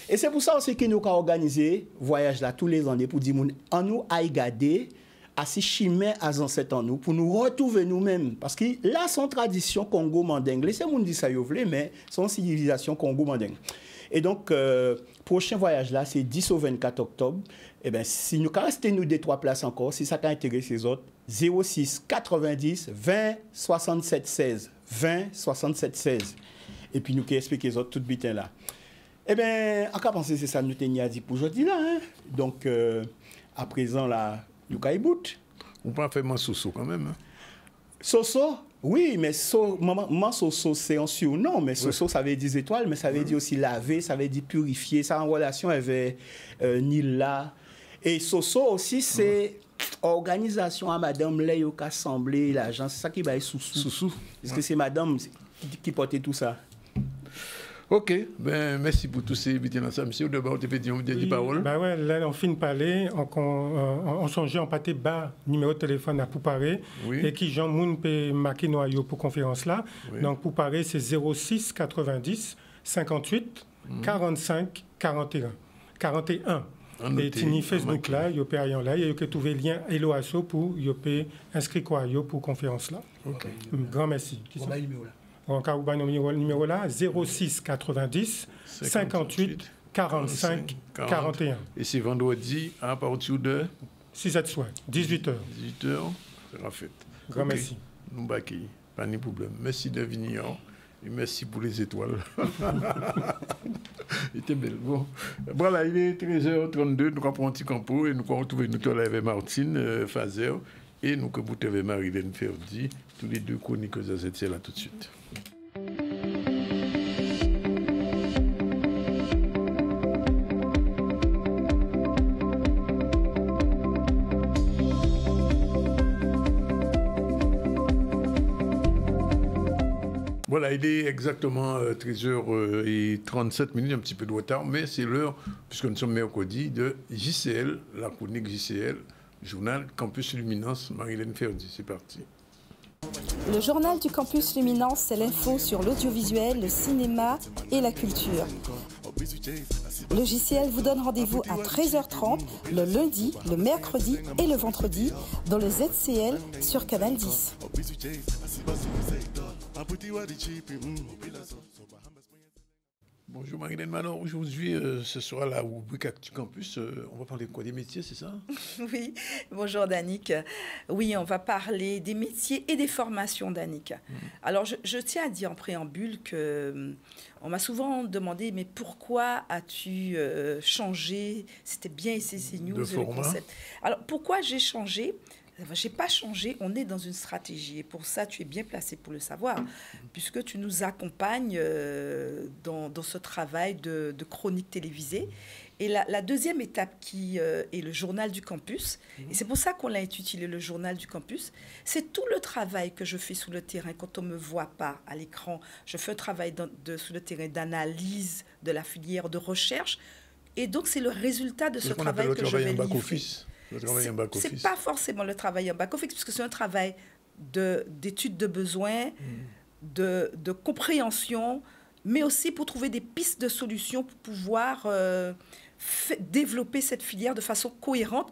Et c'est pour ça aussi que nous avons organisé voyage là tous les années pour dire en nous à regarder à ces chimères à ancêtres en nous pour nous retrouver nous-mêmes parce que là son tradition Congo-Mandingue laissez moi dire ça vous voulez mais son civilisation Congo-Mandingue. Et donc prochain voyage là c'est 10 au 24 octobre et ben si nous restons nous des trois places encore si ça t'intéresse les autres 06 90 20 67 16 20 67 16 et puis nous qui expliquer les autres tout bitin là. Eh bien, à quoi penser c'est ça nous tenions à dire pour aujourd'hui là. Hein? Donc, à présent là, nous caillebout. On peut faire Soso quand même. Hein? Soso, oui, mais Soso c'est un surnom, mais Soso ça veut dire 10 étoiles, mais ça veut dire aussi laver, ça veut dire purifier, ça en relation avec Nila. Et Soso aussi c'est organisation à Madame Léo Assemblée, l'agence, c'est ça qui va être Soussou. Parce que c'est Madame qui portait tout ça. Ok, ben merci pour tous ces bêtises là. Monsieur, d'abord, tu peux dire une parole. Ben ouais, là, on finit de parler, on changeait en pâté bas numéro de téléphone à Pouparé, et qui Jean Moun peut marquer noyau pour conférence là. Oui. Donc Pouparé, c'est 06 90 58 45 41. 41. Et Tini Facebook là, il y a rien là, il y a que trouver lien Hello Asso pour il y a inscrit quoi pour conférence là. Ok. Grand merci. Encore un numéro là, 06 90 58 45 41. Et c'est vendredi à partir de 6h soir, 18h. 18h, c'est la fête. Grand merci. Nous baquons, pas de problème. Merci de venir et merci pour les étoiles. C'était belle. Bon. Voilà, il est 13h32, nous avons un petit campo et nous avons retrouvé nous avec Martine Fazer et nous avons avec Marilène Ferdi, tous les deux chroniqueurs de cette série là tout de suite. Voilà, il est exactement 13h37, un petit peu de retard, mais c'est l'heure, puisque nous sommes mercredi, de JCL, la chronique JCL, journal Campus Luminance, Marilène Ferdi. C'est parti. Le journal du Campus Luminance, c'est l'info sur l'audiovisuel, le cinéma et la culture. Le JCL vous donne rendez-vous à 13h30, le lundi, le mercredi et le vendredi, dans le ZCL sur Canal 10. Bonjour Marilène Manon, aujourd'hui ce sera la rubrique Actu Campus, on va parler de quoi, des métiers, c'est ça? Oui, bonjour Danick. Oui, on va parler des métiers et des formations Danick. Alors je tiens à dire en préambule que on m'a souvent demandé mais pourquoi as-tu changé, c'était bien SCC News le concept. Alors pourquoi j'ai changé? Je n'ai pas changé, on est dans une stratégie. Et pour ça, tu es bien placé pour le savoir, puisque tu nous accompagnes dans ce travail de chronique télévisée. Et la deuxième étape qui est le journal du campus, et c'est pour ça qu'on l'a intitulé le journal du campus, c'est tout le travail que je fais sur le terrain. Quand on ne me voit pas à l'écran, je fais un travail sur le terrain d'analyse de la filière, de recherche. Et donc, c'est le résultat de ce travail que je vais livrer. Ce n'est pas forcément le travail en back-office, puisque c'est un travail d'étude de besoins, de compréhension, mais aussi pour trouver des pistes de solutions pour pouvoir développer cette filière de façon cohérente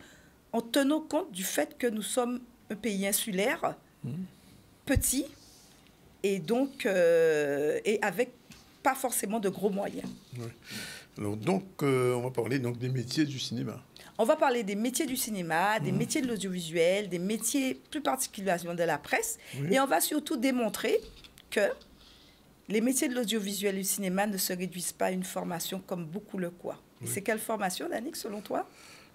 en tenant compte du fait que nous sommes un pays insulaire, petit, et donc et avec pas forcément de gros moyens. Oui. Alors, donc, on va parler donc, des métiers du cinéma. On va parler des métiers du cinéma, des métiers de l'audiovisuel, des métiers plus particulièrement de la presse. Oui. Et on va surtout démontrer que les métiers de l'audiovisuel et du cinéma ne se réduisent pas à une formation comme beaucoup le croient. Oui. C'est quelle formation, Danick, selon toi?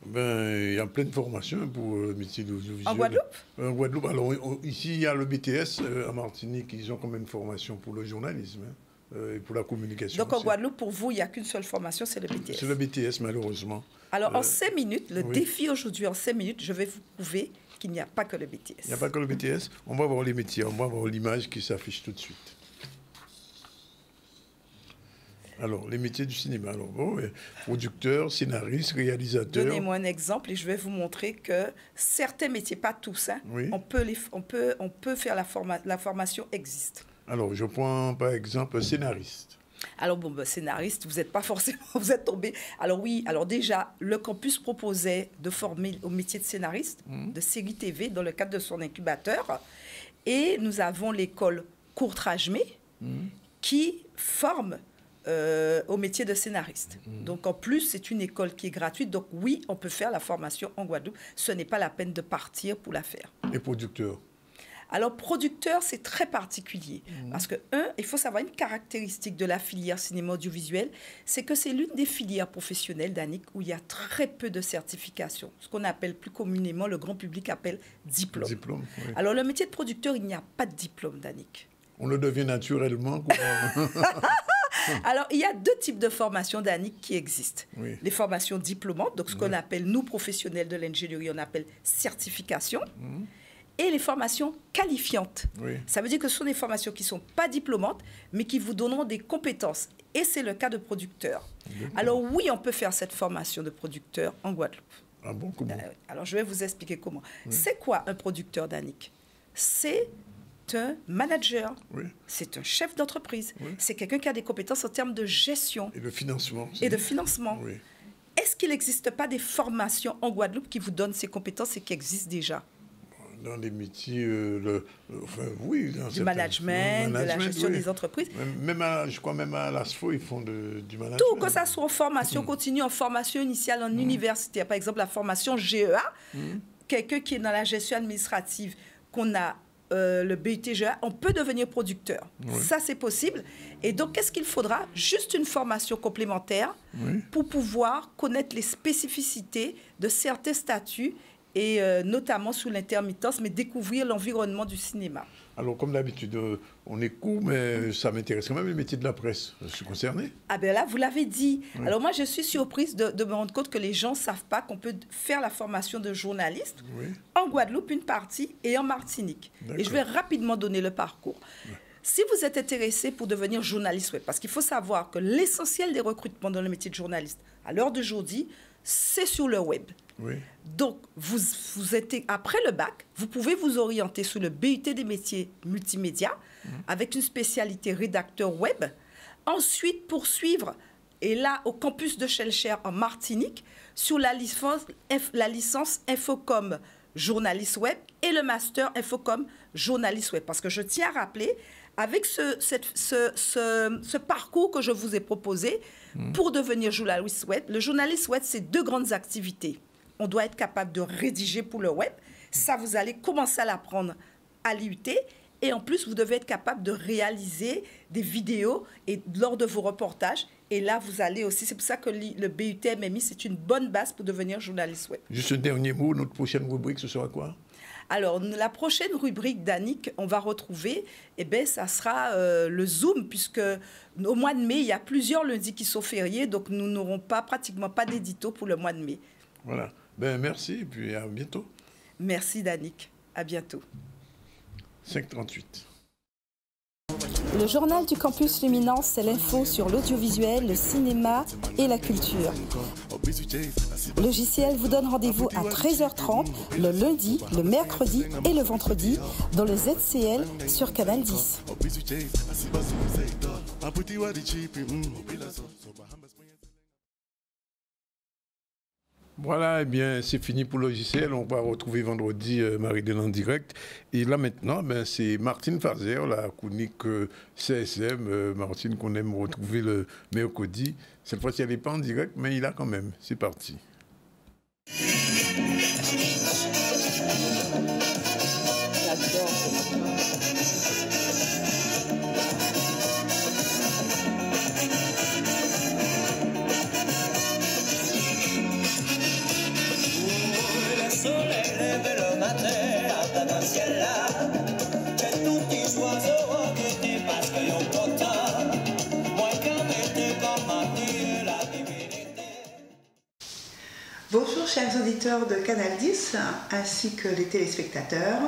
Il y a plein de formations pour le métier de l'audiovisuel. En Guadeloupe? En Guadeloupe. Alors, ici, il y a le BTS. En Martinique, ils ont quand même une formation pour le journalisme. Et pour la communication. Donc en Guadeloupe, pour vous, il n'y a qu'une seule formation, c'est le BTS. C'est le BTS, malheureusement. Alors en 5 minutes, le défi aujourd'hui, en 5 minutes, je vais vous prouver qu'il n'y a pas que le BTS. Il n'y a pas que le BTS. On va voir les métiers, on va voir l'image qui s'affiche tout de suite. Alors, les métiers du cinéma. Alors, producteur, scénariste, réalisateur. Donnez-moi un exemple et je vais vous montrer que certains métiers, pas tous, hein, on peut faire la formation existe. Alors, je prends par exemple scénariste. Alors, scénariste, vous n'êtes pas forcément, vous êtes tombé. Alors oui, alors déjà, le campus proposait de former au métier de scénariste, de série TV, dans le cadre de son incubateur. Et nous avons l'école Courtrajmé qui forme au métier de scénariste. Donc, en plus, c'est une école qui est gratuite. Donc, oui, on peut faire la formation en Guadeloupe. Ce n'est pas la peine de partir pour la faire. Et producteur? Alors, producteur, c'est très particulier. Parce que, il faut savoir une caractéristique de la filière cinéma audiovisuel, c'est que c'est l'une des filières professionnelles, Danick, où il y a très peu de certifications. Ce qu'on appelle plus communément, le grand public appelle diplôme. Oui. Alors, le métier de producteur, il n'y a pas de diplôme, Danick. On le devient naturellement. Alors, il y a 2 types de formations, Danick, qui existent. Oui. Les formations diplômantes, donc ce qu'on appelle, nous, professionnels de l'ingénierie, on appelle certification. Et les formations qualifiantes. Oui. Ça veut dire que ce sont des formations qui ne sont pas diplômantes, mais qui vous donneront des compétences. Et c'est le cas de producteur. Alors oui, on peut faire cette formation de producteur en Guadeloupe. Ah bon, comment? Alors je vais vous expliquer comment. Oui. C'est quoi un producteur, Danick? C'est un manager, c'est un chef d'entreprise, c'est quelqu'un qui a des compétences en termes de gestion. Et de financement. Et de financement. Oui. Est-ce qu'il n'existe pas des formations en Guadeloupe qui vous donnent ces compétences et qui existent déjà? Dans les métiers, du management, de la gestion des entreprises. Je crois même à l'ASFO, ils font du management. Tout, que ça soit en formation continue, en formation initiale, en université. Par exemple, la formation GEA, quelqu'un qui est dans la gestion administrative, qu'on a le BUT GEA, on peut devenir producteur. Ça, c'est possible. Et donc, qu'est-ce qu'il faudra? Juste une formation complémentaire pour pouvoir connaître les spécificités de certains statuts et notamment sous l'intermittence, mais découvrir l'environnement du cinéma. Alors, comme d'habitude, on est court, mais ça m'intéresse quand même, le métier de la presse. Je suis concerné. Ah ben là, vous l'avez dit. Alors moi, je suis surprise de me rendre compte que les gens ne savent pas qu'on peut faire la formation de journaliste en Guadeloupe, une partie, et en Martinique. Et je vais rapidement donner le parcours. Si vous êtes intéressé pour devenir journaliste web, parce qu'il faut savoir que l'essentiel des recrutements dans le métier de journaliste, à l'heure d'aujourd'hui, c'est sur le web. Donc, vous êtes, après le bac, vous pouvez vous orienter sur le BUT des métiers multimédia avec une spécialité rédacteur web. Ensuite, poursuivre, et là, au campus de Shellshare en Martinique, sur la licence Infocom journaliste web et le master Infocom journaliste web. Parce que je tiens à rappeler, avec ce parcours que je vous ai proposé pour devenir journaliste web, le journaliste web, c'est 2 grandes activités. On doit être capable de rédiger pour le web. Ça, vous allez commencer à l'apprendre à l'IUT. Et en plus, vous devez être capable de réaliser des vidéos et lors de vos reportages. Et là, vous allez aussi... C'est pour ça que le BUT MMI, c'est une bonne base pour devenir journaliste web. Juste un dernier mot. Notre prochaine rubrique, ce sera quoi? Alors, la prochaine rubrique d'Annick, on va retrouver, ça sera le Zoom, puisque au mois de mai, il y a plusieurs lundis qui sont fériés, donc nous n'aurons pratiquement pas d'édito pour le mois de mai. Voilà. Merci, et puis à bientôt. Merci, Danick. À bientôt. 5h38. Le journal du campus Luminance, c'est l'info sur l'audiovisuel, le cinéma et la culture. Logiciel vous donne rendez-vous à 13h30 le lundi, le mercredi et le vendredi dans le ZCL sur Canal 10. Voilà, eh bien, c'est fini pour le logiciel. On va retrouver vendredi Marie-Hélène en direct. Et là, maintenant, c'est Martine Fazer, la chronique CSM. Martine, qu'on aime retrouver le mercredi. Cette fois-ci, elle n'est pas en direct, mais il a quand même. C'est parti. Bonjour chers auditeurs de Canal 10 ainsi que les téléspectateurs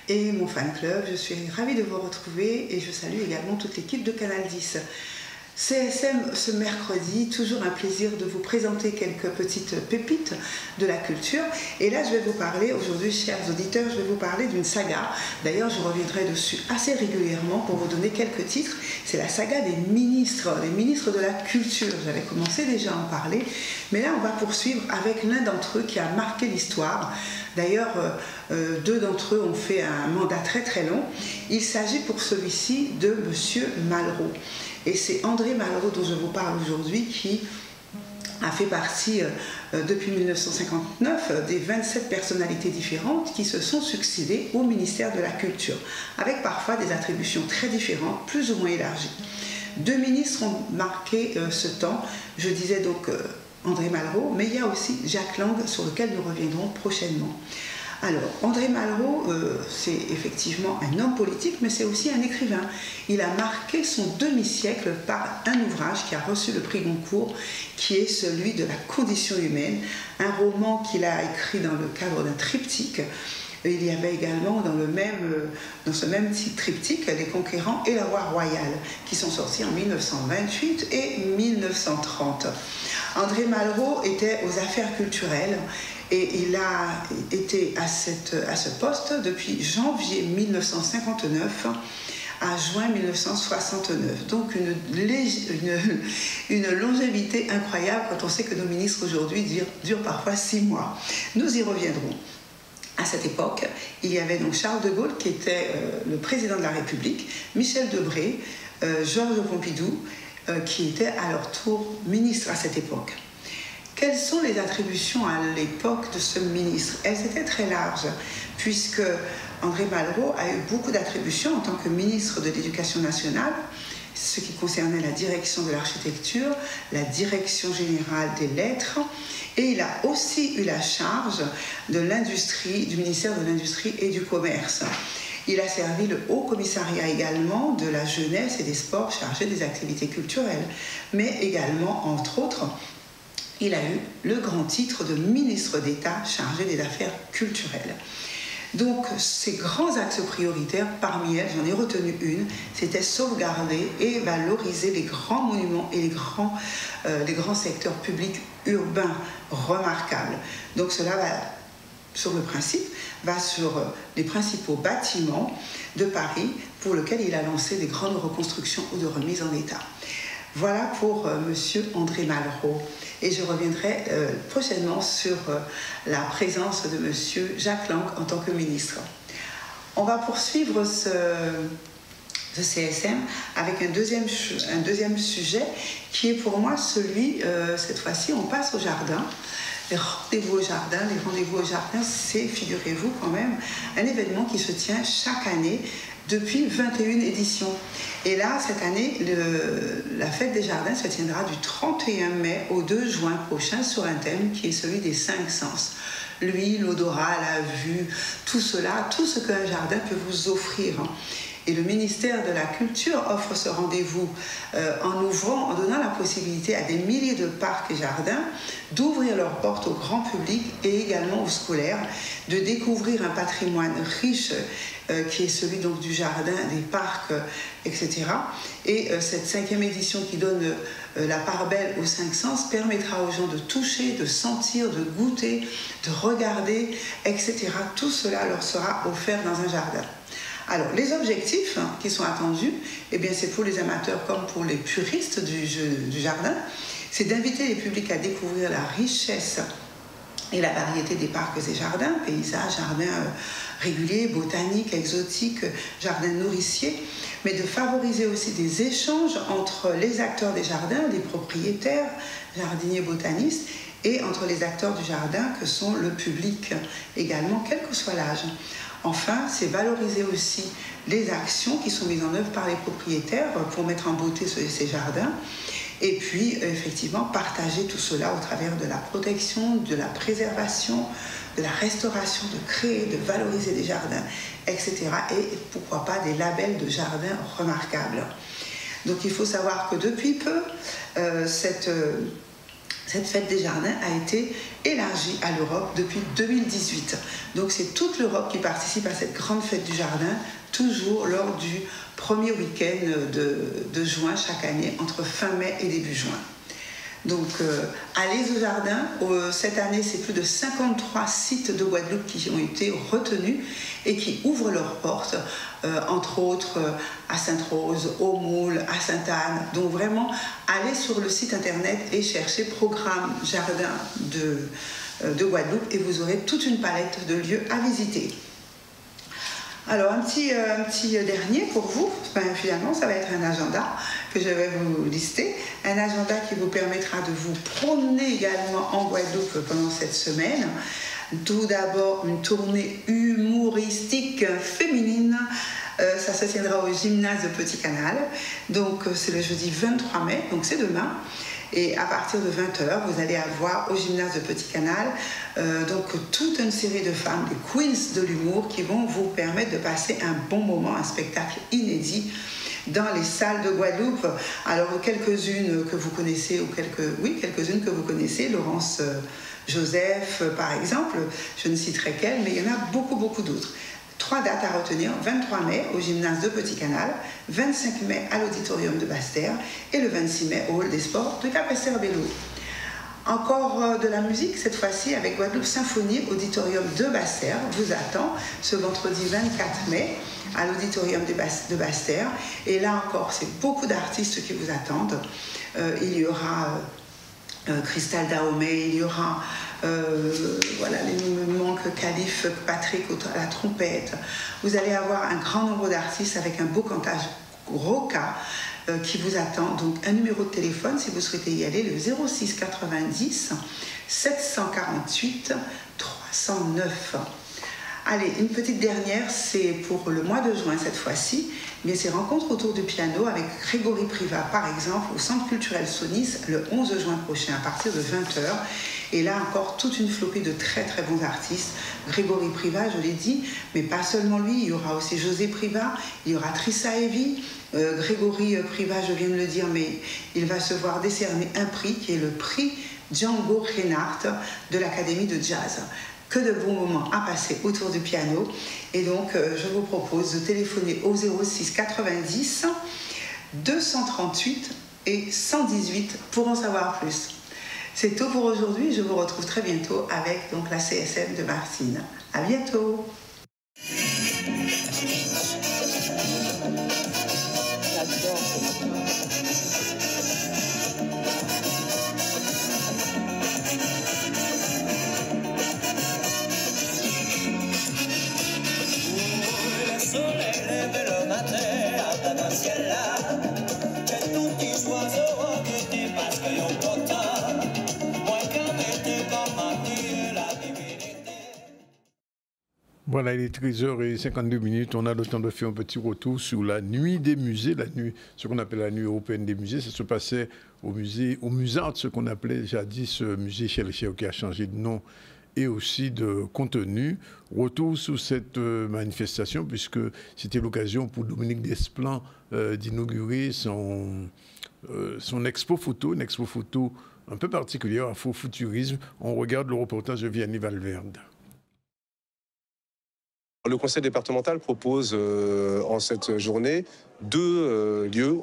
et mon fan club, je suis ravie de vous retrouver et je salue également toute l'équipe de Canal 10. CSM ce mercredi, toujours un plaisir de vous présenter quelques petites pépites de la culture. Et là, je vais vous parler aujourd'hui, chers auditeurs, je vais vous parler d'une saga. D'ailleurs, je reviendrai dessus assez régulièrement pour vous donner quelques titres. C'est la saga des ministres de la culture. J'avais commencé déjà à en parler, mais là, on va poursuivre avec l'un d'entre eux qui a marqué l'histoire. D'ailleurs, deux d'entre eux ont fait un mandat très très long. Il s'agit pour celui-ci de Monsieur Malraux. Et c'est André Malraux dont je vous parle aujourd'hui qui a fait partie depuis 1959 des 27 personnalités différentes qui se sont succédées au ministère de la Culture, avec parfois des attributions très différentes, plus ou moins élargies. Deux ministres ont marqué ce temps, je disais donc André Malraux, mais il y a aussi Jacques Lang sur lequel nous reviendrons prochainement. Alors, André Malraux, c'est effectivement un homme politique, mais c'est aussi un écrivain. Il a marqué son demi-siècle par un ouvrage qui a reçu le prix Goncourt, qui est celui de la condition humaine, un roman qu'il a écrit dans le cadre d'un triptyque. Il y avait également dans ce même triptyque Les Conquérants et la Roi Royale, qui sont sortis en 1928 et 1930. André Malraux était aux affaires culturelles et il a été à ce poste depuis janvier 1959 à juin 1969. Donc une longévité incroyable quand on sait que nos ministres aujourd'hui durent parfois 6 mois. Nous y reviendrons. À cette époque, il y avait donc Charles de Gaulle qui était le président de la République, Michel Debré, Georges Pompidou, qui étaient à leur tour ministres à cette époque. Quelles sont les attributions à l'époque de ce ministre? Elles étaient très larges, puisque André Malraux a eu beaucoup d'attributions en tant que ministre de l'Éducation nationale, ce qui concernait la direction de l'architecture, la direction générale des lettres, et il a aussi eu la charge de l'industrie, du ministère de l'Industrie et du Commerce. Il a servi le Haut Commissariat également de la jeunesse et des sports chargé des activités culturelles, mais également, entre autres, il a eu le grand titre de ministre d'État chargé des affaires culturelles. Donc, ces grands axes prioritaires, parmi elles, j'en ai retenu une, c'était sauvegarder et valoriser les grands monuments et les grands secteurs publics urbains remarquables. Donc, cela va, sur le principe, va sur les principaux bâtiments de Paris pour lesquels il a lancé des grandes reconstructions ou de remises en état. Voilà pour Monsieur André Malraux. Et je reviendrai prochainement sur la présence de Monsieur Jacques Lang en tant que ministre. On va poursuivre ce CSM avec un deuxième sujet qui est pour moi celui, cette fois-ci, on passe au jardin. Les rendez-vous au jardin, c'est, figurez-vous quand même, un événement qui se tient chaque année depuis 21 éditions. Et là, cette année, la fête des jardins se tiendra du 31 mai au 2 juin prochain sur un thème qui est celui des 5 sens. L'huile, l'odorat, la vue, tout cela, tout ce qu'un jardin peut vous offrir. Et le ministère de la Culture offre ce rendez-vous en donnant la possibilité à des milliers de parcs et jardins d'ouvrir leurs portes au grand public et également aux scolaires, de découvrir un patrimoine riche qui est celui donc du jardin, des parcs, etc. Et cette 5e édition qui donne la part belle aux 5 sens permettra aux gens de toucher, de sentir, de goûter, de regarder, etc. Tout cela leur sera offert dans un jardin. Alors, les objectifs qui sont attendus, eh bien, c'est pour les amateurs comme pour les puristes du jardin, c'est d'inviter les publics à découvrir la richesse et la variété des parcs et jardins, paysages, jardins réguliers, botaniques, exotiques, jardins nourriciers, mais de favoriser aussi des échanges entre les acteurs des jardins, les propriétaires, jardiniers, botanistes, et entre les acteurs du jardin que sont le public également, quel que soit l'âge. Enfin, c'est valoriser aussi les actions qui sont mises en œuvre par les propriétaires pour mettre en beauté ces jardins. Et puis, effectivement, partager tout cela au travers de la protection, de la préservation, de la restauration, de créer, de valoriser des jardins, etc. Et pourquoi pas des labels de jardins remarquables. Donc, il faut savoir que depuis peu, cette fête des jardins a été élargie à l'Europe depuis 2018. Donc c'est toute l'Europe qui participe à cette grande fête du jardin, toujours lors du premier week-end de juin chaque année, entre fin mai et début juin. Donc allez au jardin. Cette année, c'est plus de 53 sites de Guadeloupe qui ont été retenus et qui ouvrent leurs portes, entre autres à Sainte-Rose, au Moule, à Sainte-Anne. Donc vraiment, allez sur le site internet et cherchez Programme Jardin de Guadeloupe et vous aurez toute une palette de lieux à visiter. Alors, un petit dernier pour vous, finalement, ça va être un agenda que je vais vous lister. Un agenda qui vous permettra de vous promener également en Guadeloupe pendant cette semaine. Tout d'abord, une tournée humoristique féminine. Ça se tiendra au gymnase de Petit Canal. Donc, c'est le jeudi 23 mai, donc c'est demain. Et à partir de 20h, vous allez avoir au gymnase de Petit Canal donc toute une série de femmes, des queens de l'humour, qui vont vous permettre de passer un bon moment, un spectacle inédit dans les salles de Guadeloupe. Alors quelques-unes que vous connaissez, quelques-unes que vous connaissez, Laurence Joseph par exemple, je ne citerai qu'elle, mais il y en a beaucoup, beaucoup d'autres. 3 dates à retenir, 23 mai au gymnase de Petit Canal, 25 mai à l'auditorium de Basse-Terre et le 26 mai au hall des sports de Cap-Esther-Bello. Encore de la musique, cette fois-ci avec Guadeloupe Symphonie, auditorium de Basse-Terre, vous attend ce vendredi 24 mai à l'auditorium de Basse-Terre. Et là encore, c'est beaucoup d'artistes qui vous attendent. Il y aura Cristal Dahomey, il y aura voilà, il me manque Khalif Patrick à la trompette. Vous allez avoir un grand nombre d'artistes avec un beau cantage roca qui vous attend. Donc un numéro de téléphone si vous souhaitez y aller, le 06 90 748 309. Allez, une petite dernière, c'est pour le mois de juin cette fois-ci. Mais ces rencontres autour du piano avec Grégory Privat, par exemple, au Centre culturel Sonis, le 11 juin prochain, à partir de 20h. Et là encore, toute une flopée de très très bons artistes. Grégory Privat, je l'ai dit, mais pas seulement lui, il y aura aussi José Privat, il y aura Trissa Evie. Grégory Privat, je viens de le dire, mais il va se voir décerner un prix qui est le prix Django Reinhardt de l'Académie de Jazz. Que de bons moments à passer autour du piano. Et donc, je vous propose de téléphoner au 06 90 238 et 118 pour en savoir plus. C'est tout pour aujourd'hui. Je vous retrouve très bientôt avec donc, la CSM de Martine. À bientôt. Voilà, il est 13h52. On a le temps de faire un petit retour sur la nuit des musées, ce qu'on appelle la nuit européenne des musées. Ça se passait au Musart, ce qu'on appelait jadis musée Chelcher, qui a changé de nom et aussi de contenu. Retour sur cette manifestation, puisque c'était l'occasion pour Dominique Desplan d'inaugurer son expo photo, une expo photo un peu particulière, Afrofuturisme. On regarde le reportage de Vianney Valverde. Le conseil départemental propose en cette journée 2 lieux,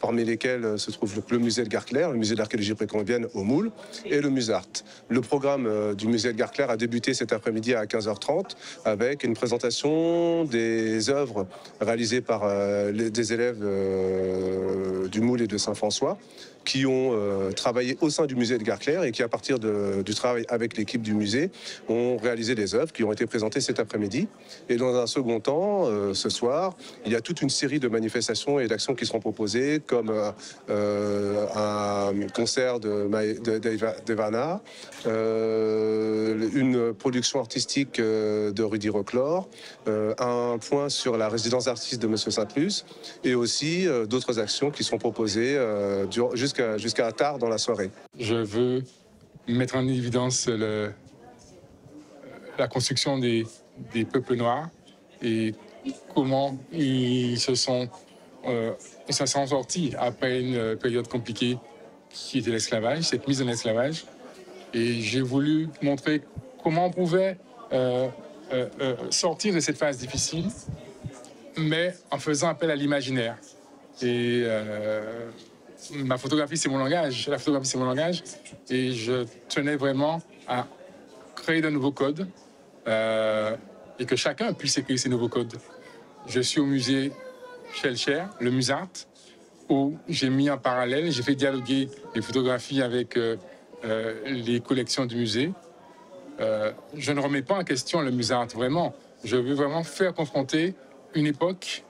parmi lesquels se trouve le musée Edgar Clair, le musée d'archéologie précolombienne au Moule, et le Musart. Le programme du musée Edgar Clair a débuté cet après-midi à 15h30 avec une présentation des œuvres réalisées par des élèves du Moule et de Saint-François qui ont travaillé au sein du musée Edgar Clair et qui, à partir du travail avec l'équipe du musée, ont réalisé des œuvres qui ont été présentées cet après-midi. Et dans un second temps, ce soir, il y a toute une série de manifestations et d'actions qui seront proposées, comme un concert d'Evana, une production artistique de Rudy Roclore, un point sur la résidence d'artistes de M. Saint-Luce, et aussi d'autres actions qui seront proposées jusqu'à tard dans la soirée. Je veux mettre en évidence la construction des peuples noirs et comment ils se sont sortis après une période compliquée qui était l'esclavage, cette mise en esclavage. Et j'ai voulu montrer comment on pouvait sortir de cette phase difficile, mais en faisant appel à l'imaginaire. Et ma photographie, c'est mon langage. La photographie, c'est mon langage. Et je tenais vraiment à créer de nouveaux codes et que chacun puisse écrire ces nouveaux codes. Je suis au musée Chelcher, le Musart, où j'ai mis en parallèle, j'ai fait dialoguer les photographies avec les collections du musée. Je ne remets pas en question le Musart, vraiment. Je veux vraiment faire confronter une époque,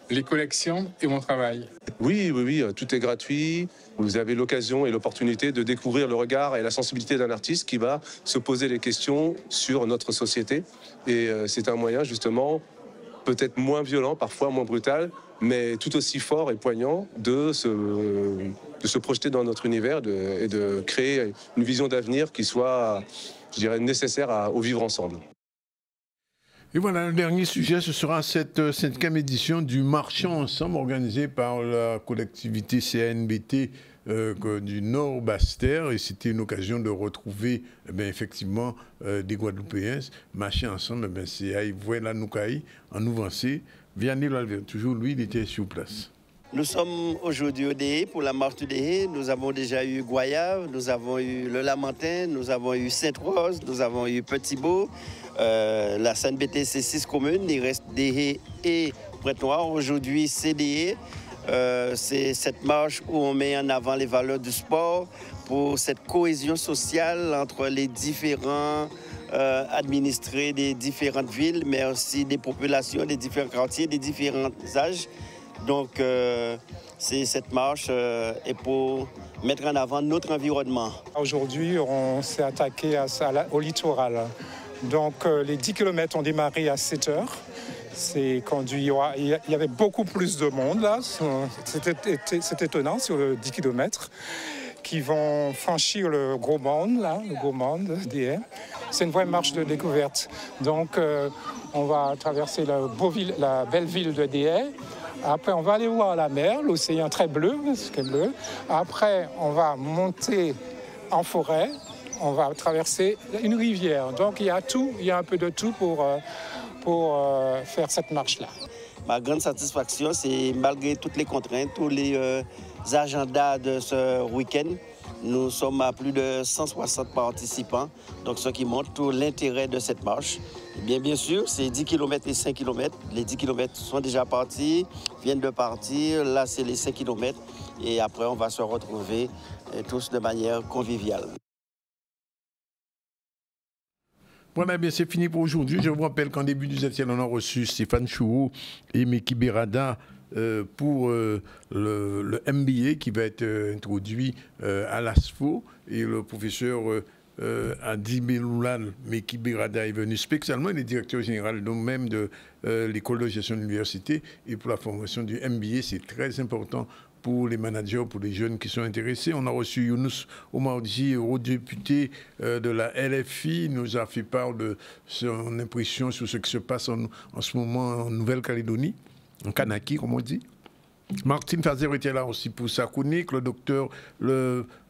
les collections et mon travail. Oui, tout est gratuit. Vous avez l'occasion et l'opportunité de découvrir le regard et la sensibilité d'un artiste qui va se poser des questions sur notre société. Et c'est un moyen, justement, peut-être moins violent, parfois moins brutal, mais tout aussi fort et poignant de se projeter dans notre univers et de créer une vision d'avenir qui soit, je dirais, nécessaire au vivre ensemble. Et voilà, le dernier sujet, ce sera cette 5e édition du Marchand Ensemble organisé par la collectivité CNBT du Nord Basse-Terre. Et c'était une occasion de retrouver effectivement des Guadeloupéens. Marcher ensemble, c'est à Ivoire-la-Noukaï, en Nouvencé. Vianney Valverde, toujours lui, il était sur place. Nous sommes aujourd'hui au DE pour la marche du DE. Nous avons déjà eu Goyave, nous avons eu le Lamentin, nous avons eu Sainte-Rose, nous avons eu Petit-Beau. La CNBT, c'est 6 communes. Il reste DE et Pointe-Noire. Aujourd'hui, c'est DE. C'est cette marche où on met en avant les valeurs du sport pour cette cohésion sociale entre les différents administrés des différentes villes, mais aussi des populations, des différents quartiers, des différents âges. Donc, cette marche est pour mettre en avant notre environnement. Aujourd'hui, on s'est attaqué au littoral. Donc, les 10 km ont démarré à 7 heures. Il y avait beaucoup plus de monde là. C'est étonnant sur le 10 km qui vont franchir le Gros Monde, le Gros Monde d'hier. C'est une vraie marche de découverte. Donc, on va traverser la belle ville de Déhay. Après, on va aller voir la mer, l'océan très bleu, bleu. Après, on va monter en forêt. On va traverser une rivière. Donc, il y a un peu de tout pour faire cette marche-là. Ma grande satisfaction, c'est malgré toutes les contraintes, tous les agendas de ce week-end, nous sommes à plus de 160 participants, donc ce qui montre tout l'intérêt de cette marche. Bien sûr, c'est 10 km et 5 km. Les 10 km sont déjà partis, viennent de partir. Là, c'est les 5 km. Et après, on va se retrouver tous de manière conviviale. Voilà, bien c'est fini pour aujourd'hui. Je vous rappelle qu'en début du 7e, on a reçu Stéphane Chouou et Meki Berada pour le MBA qui va être introduit à l'ASFO. Et le professeur à 10 000 Meki Birada est venu spécialement, il est directeur général même de l'école de gestion de l'université, et pour la formation du MBA, c'est très important pour les managers, pour les jeunes qui sont intéressés. On a reçu Younous Omarji, eurodéputé de la LFI, nous a fait part de son impression sur ce qui se passe en ce moment en Nouvelle-Calédonie, en Kanaki, comme on dit. Martine Fazer était là aussi pour sa chronique, le docteur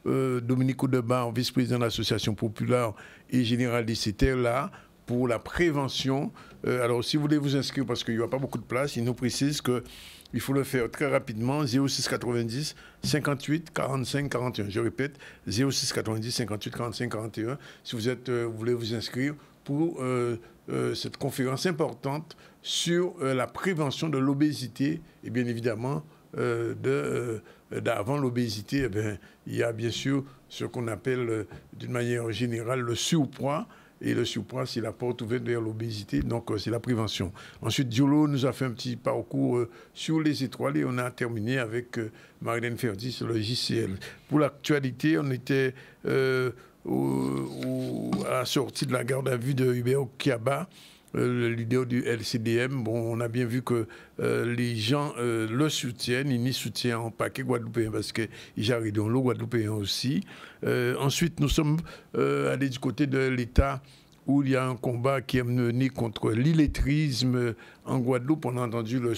Dominique Oudebar, vice-président de l'Association populaire et généraliste, était là pour la prévention. Alors, si vous voulez vous inscrire, parce qu'il n'y a pas beaucoup de place, il nous précise qu'il faut le faire très rapidement, 06 90 58 45 41. Je répète, 06 90 58 45 41, si vous voulez vous inscrire pour cette conférence importante sur la prévention de l'obésité et bien évidemment d'avant l'obésité, eh bien, il y a bien sûr ce qu'on appelle d'une manière générale le surpoids. Et le surpoids, c'est la porte ouverte vers l'obésité, donc c'est la prévention. Ensuite, Diolo nous a fait un petit parcours sur les étoiles et on a terminé avec Marilène Ferdi sur le JCL. Pour l'actualité, on était à la sortie de la garde à vue de Hubert Kiaba, le leader du LCDM. Bon, on a bien vu que les gens le soutiennent, ils soutiennent en paquet guadeloupéen parce qu'ils arrivent dans l'eau guadeloupéen aussi. Ensuite, nous sommes allés du côté de l'État où il y a un combat qui est mené contre l'illettrisme en Guadeloupe. On a entendu le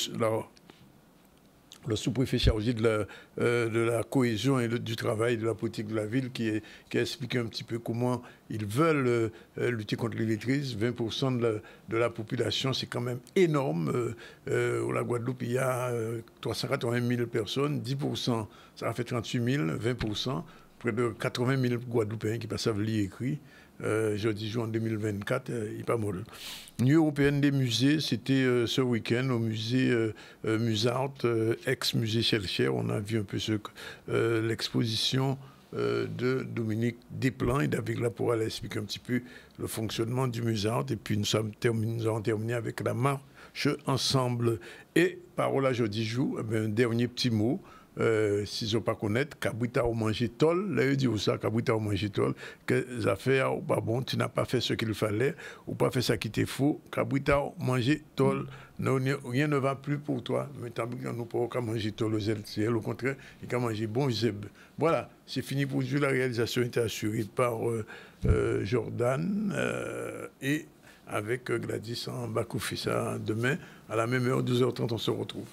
sous-préfet chargé de la cohésion et du travail de la politique de la ville qui a expliqué un petit peu comment ils veulent lutter contre l'illettrisme. 20% de la population, c'est quand même énorme. La Guadeloupe, il y a 380 000 personnes, 10%, ça a fait 38 000, 20%, près de 80 000 Guadeloupéens qui passent à lire et écrire. Jeudi jour en 2024, il n'est pas mal. Nuit européenne des musées, c'était ce week-end au musée Musart, ex-musée Schellcher. On a vu un peu l'exposition de Dominique Desplan et David Laporal explique un petit peu le fonctionnement du Musart. Et puis nous avons terminé avec la marche ensemble. Et parole à jeudi jour, un dernier petit mot. Si je ne pas connaître, Kabouita au manger tol, là, il dit ça, Kabouita au manger tol, que les affaires, bah bon, tu n'as pas fait ce qu'il fallait, ou pas fait ça qui t'est faux, Kabouita au manger tol, rien ne va plus pour toi, mais tant que nous ne pouvons pas manger tol aux LCL, au contraire, il faut manger bon zeb. Voilà, c'est fini pour aujourd'hui, la réalisation était assurée par Jordan et avec Gladys en Bakoufissa. Demain, à la même heure, 12h30, on se retrouve.